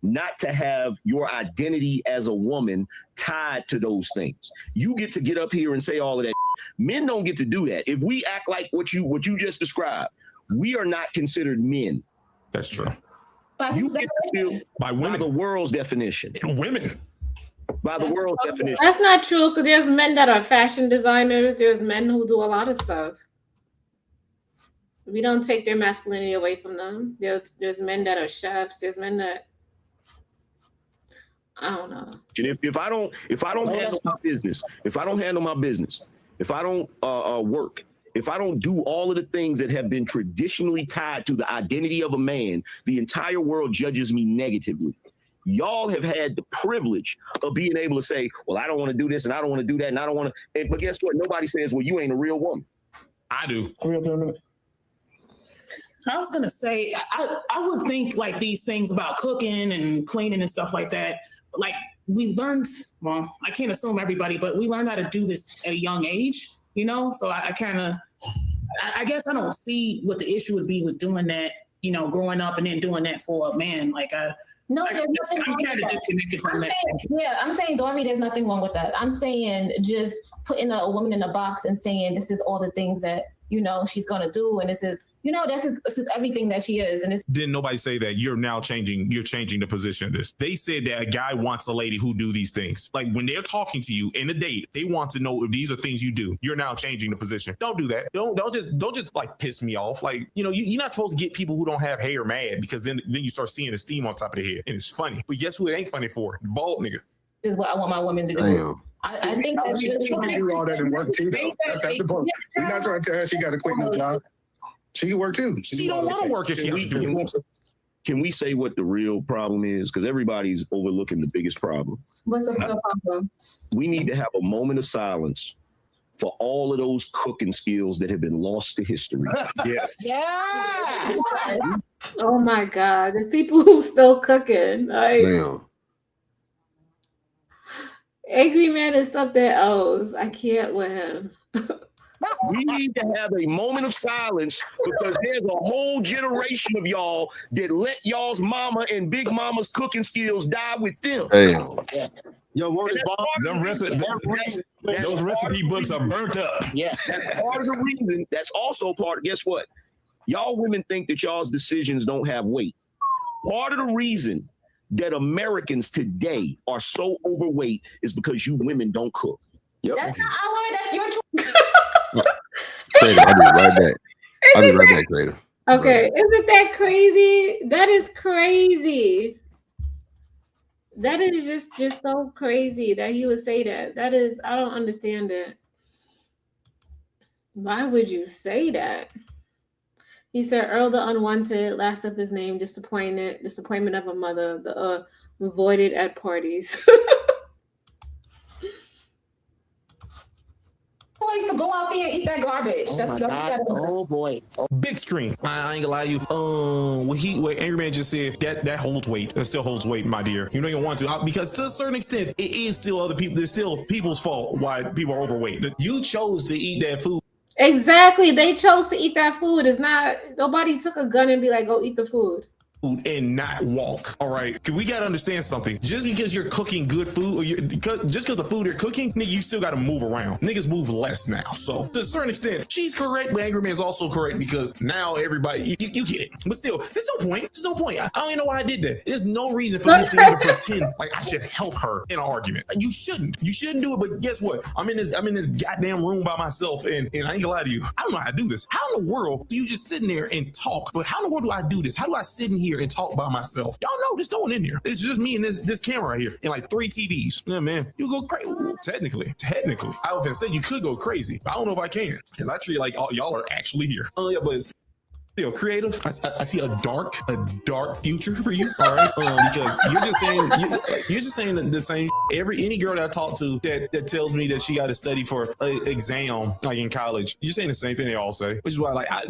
not to have your identity as a woman tied to those things. You get to get up here and say all of that. Men don't get to do that. If we act like what you just described, we are not considered men. That's true. You get to feel by women. By the world's definition. Women. By the world's definition. That's not true, because there's men that are fashion designers. There's men who do a lot of stuff. We don't take their masculinity away from them. There's men that are chefs. There's men that I don't know. And if I don't handle my business, if I don't work, if I don't do all of the things that have been traditionally tied to the identity of a man, the entire world judges me negatively. Y'all have had the privilege of being able to say, well, I don't want to do this and I don't want to do that and I don't want to. But guess what? Nobody says, well, you ain't a real woman. I do. I was gonna say, I would think these things about cooking and cleaning and stuff like that. we learned, well, I can't assume everybody, but we learned how to do this at a young age, you know? So I guess I don't see what the issue would be with doing that, you know, growing up and then doing that for a man. Like, no, I'm kind of disconnected from that. I'm saying, Dorothy, there's nothing wrong with that. I'm saying just putting a woman in a box and saying this is all the things that, you know, she's gonna do, and this is everything that she is. And it's Didn't nobody say that you're changing the position of this? They said that a guy wants a lady who do these things. Like when they're talking to you in a date, they want to know if these are things you do. You're now changing the position. Don't do that. Don't just like piss me off. Like, you know, you're not supposed to get people who don't have hair mad, because then you start seeing the steam on top of their head, and it's funny. But guess who it ain't funny for? The bald nigga. This is what I want my women to do. Damn. I think that she can do all that and work too, though. That's the point. We're not trying to tell her she got to quit no job. She can work too. She don't want to work if she has to. Can we say what the real problem is? Because everybody's overlooking the biggest problem. What's the real problem? We need to have a moment of silence for all of those cooking skills that have been lost to history. Yes. Yeah. Oh my God, there's people who still cooking. Like, Damn. Angry Man is something else. I can't with him. We need to have a moment of silence, because there's a whole generation of y'all that let y'all's mama and big mama's cooking skills die with them. Damn. Yo, Those recipe books are burnt up. Yeah. That's part of the reason. That's also part of, guess what? Y'all women think that y'all's decisions don't have weight. Part of the reason that Americans today are so overweight is because you women don't cook. Yep. That's not our word. That's your truth. Creative, I'll be right back. I'll be right back, Creative. Okay, isn't that crazy? That is crazy. That is just so crazy that he would say that. That is, I don't understand it. Why would you say that? He said Earl the Unwanted, last up his name, disappointment of a mother, the avoided at parties. Boys to go out there and eat that garbage. Oh That's my what God. Oh boy. Big screen. I ain't gonna lie to you. What Angry Man just said, that holds weight. That still holds weight, my dear. You don't even want to, because to a certain extent, it is still other people. There's still people's fault why people are overweight. You chose to eat that food. Exactly. They chose to eat that food. It's not, nobody took a gun and be like, go eat the food. And not walk. All right, we gotta understand something. Just because you're cooking good food, or just because the food you're cooking, nigga, you still gotta move around. Niggas move less now. So to a certain extent, she's correct, but Angry Man's also correct, because now everybody, you get it. But still, there's no point. There's no point. I don't even know why I did that. There's no reason for me to even pretend like I should help her in an argument. You shouldn't. You shouldn't do it. But guess what? I'm in this goddamn room by myself, and I ain't gonna lie to you. I don't know how to do this. How in the world do you just sit in there and talk? But how in the world do I do this? How do I sit in here and talk by myself? Y'all know there's no one in here. It's just me and this camera right here, and like 3 TVs. Yeah, man, you go crazy. Technically, I often say you could go crazy, but I don't know if I can, because I treat it like y'all are actually here. Oh yeah, but it's still Creative. I see a dark future for you. All right, because you're just saying the same. Any girl that I talk to that tells me that she got to study for an exam like in college, you're saying the same thing they all say. Which is why, like, I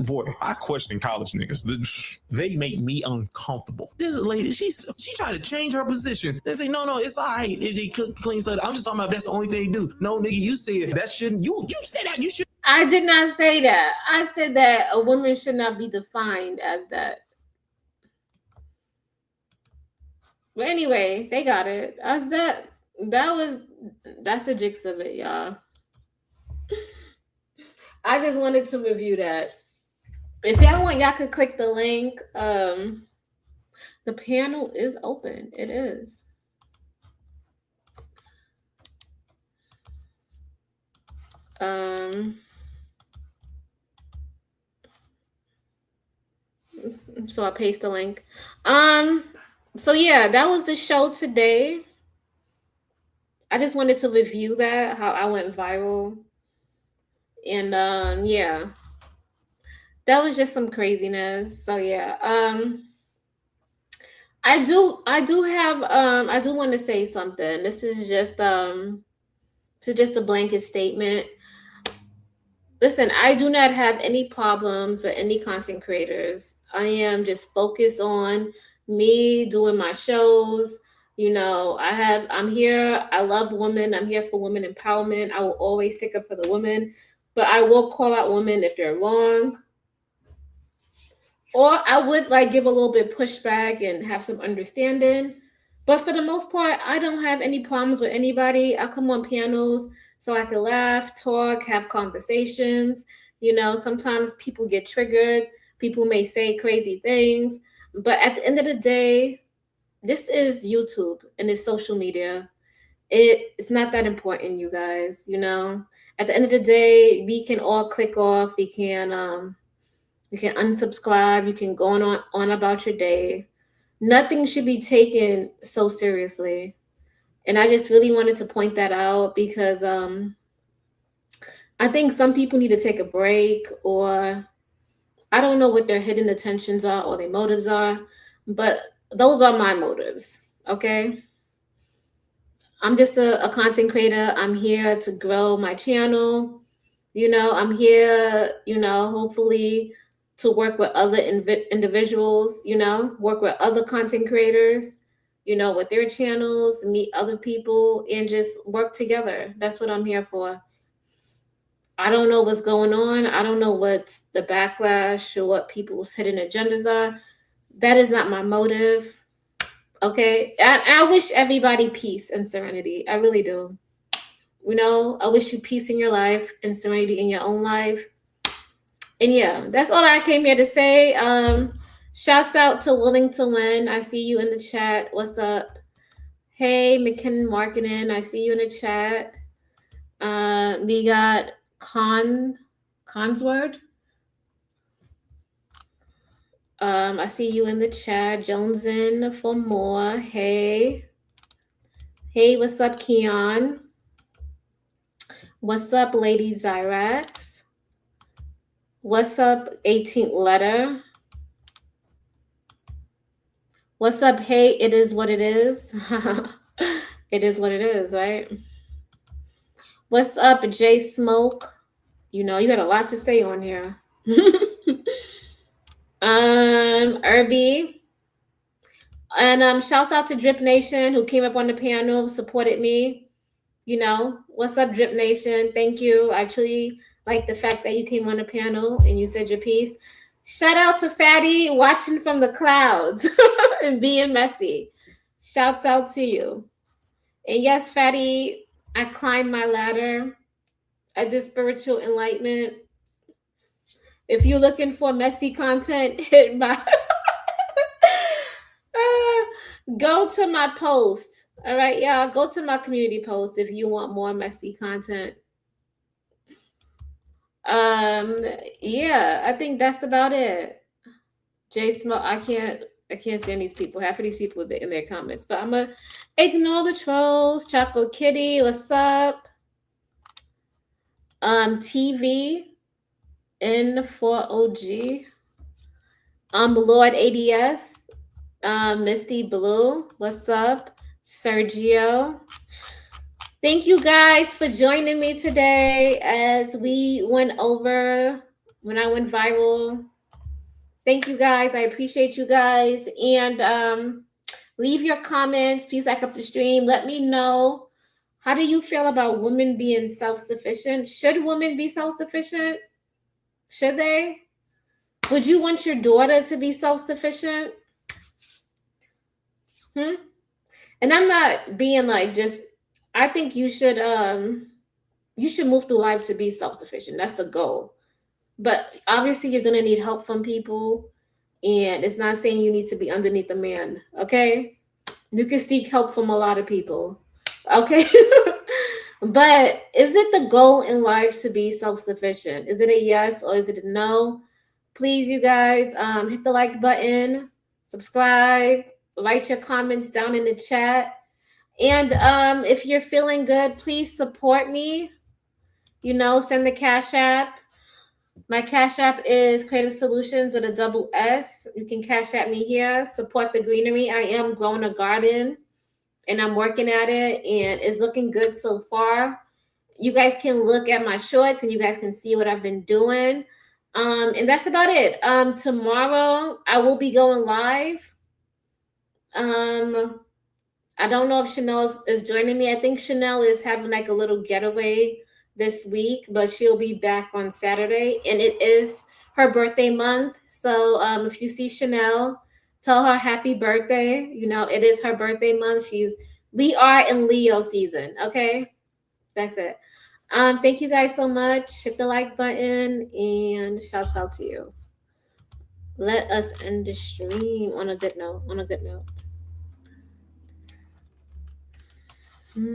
question college niggas. They make me uncomfortable. This lady, she tried to change her position. They say no, it's all right if they cook clean stuff. I'm just talking about that's the only thing they do. No, nigga, you said that shouldn't. You said that you should. I did not say that. I said that a woman should not be defined as that. But anyway, they got it. That's the gist of it, y'all. I just wanted to review that. If y'all want, y'all could click the link. The panel is open. It is. So I paste the link. So yeah, that was the show today. I just wanted to review that, how I went viral. And yeah. That was just some craziness. So yeah. I do want to say something. This is just a blanket statement. Listen, I do not have any problems with any content creators. I am just focused on me doing my shows, You know, I'm here. I love women. I'm here for women empowerment. I will always stick up for the women, but I will call out women if they're wrong. Or I would like give a little bit pushback and have some understanding. But for the most part, I don't have any problems with anybody. I come on panels so I can laugh, talk, have conversations. You know, sometimes people get triggered. People may say crazy things. But at the end of the day, this is YouTube and it's social media. It's not that important, you guys. You know, at the end of the day, we can all click off. You can unsubscribe. You can go on about your day. Nothing should be taken so seriously. And I just really wanted to point that out because I think some people need to take a break, or I don't know what their hidden intentions are or their motives are, but those are my motives. Okay. I'm just a content creator. I'm here to grow my channel. You know, I'm here, you know, hopefully to work with other individuals, you know, work with other content creators, you know, with their channels, meet other people, and just work together. That's what I'm here for. I don't know what's going on. I don't know what's the backlash or what people's hidden agendas are. That is not my motive. Okay. I wish everybody peace and serenity. I really do. You know, I wish you peace in your life and serenity in your own life. And yeah, that's all I came here to say. Shouts out to Willing to Win. I see you in the chat. What's up? Hey, McKinnon Marketing. I see you in the chat. We got Consword. I see you in the chat. Jonesin for more. Hey. Hey, what's up, Keon? What's up, Lady Zyrax? What's up, 18th letter? What's up? Hey, it is what it is. It is what it is, right? What's up, J Smoke? You know, you got a lot to say on here. Irby. And shouts out to Drip Nation who came up on the panel, supported me. You know, what's up, Drip Nation? Thank you. I truly like the fact that you came on the panel and you said your piece. Shout out to Fatty watching from the clouds and being messy. Shouts out to you. And yes, Fatty, I climbed my ladder. I did spiritual enlightenment. If you're looking for messy content, hit my go to my post. All right, y'all, go to my community post if you want more messy content. Yeah, I think that's about it. Jay Smoke, I can't stand these people. Half of these people in their comments, but I'm gonna ignore the trolls. Choco Kitty, what's up? TV N4OG. Lord ADS. Misty Blue, what's up? Sergio. Thank you guys for joining me today as we went over when I went viral. Thank you guys. I appreciate you guys. And leave your comments. Please like up the stream. Let me know, how do you feel about women being self-sufficient? Should women be self-sufficient? Should they? Would you want your daughter to be self-sufficient? And I'm not being like just, I think you should move through life to be self-sufficient. That's the goal. But obviously you're gonna need help from people, and it's not saying you need to be underneath a man. Okay, you can seek help from a lot of people. Okay. But is it the goal in life to be self-sufficient? Is it a yes or is it a no? Please, you guys, hit the like button, subscribe, write your comments down in the chat. And if you're feeling good, please support me. You know, send the Cash App. My Cash App is Creative Solutions with a double S. You can Cash App me here. Support the greenery. I am growing a garden and I'm working at it and it's looking good so far. You guys can look at my shorts and you guys can see what I've been doing. And that's about it. Tomorrow I will be going live. I don't know if Chanel is joining me. I think Chanel is having like a little getaway this week, but she'll be back on Saturday. And it is her birthday month. So if you see Chanel, tell her happy birthday. You know, it is her birthday month. We are in Leo season. Okay. That's it. Thank you guys so much. Hit the like button and shouts out to you. Let us end the stream on a good note. On a good note. Mm-hmm.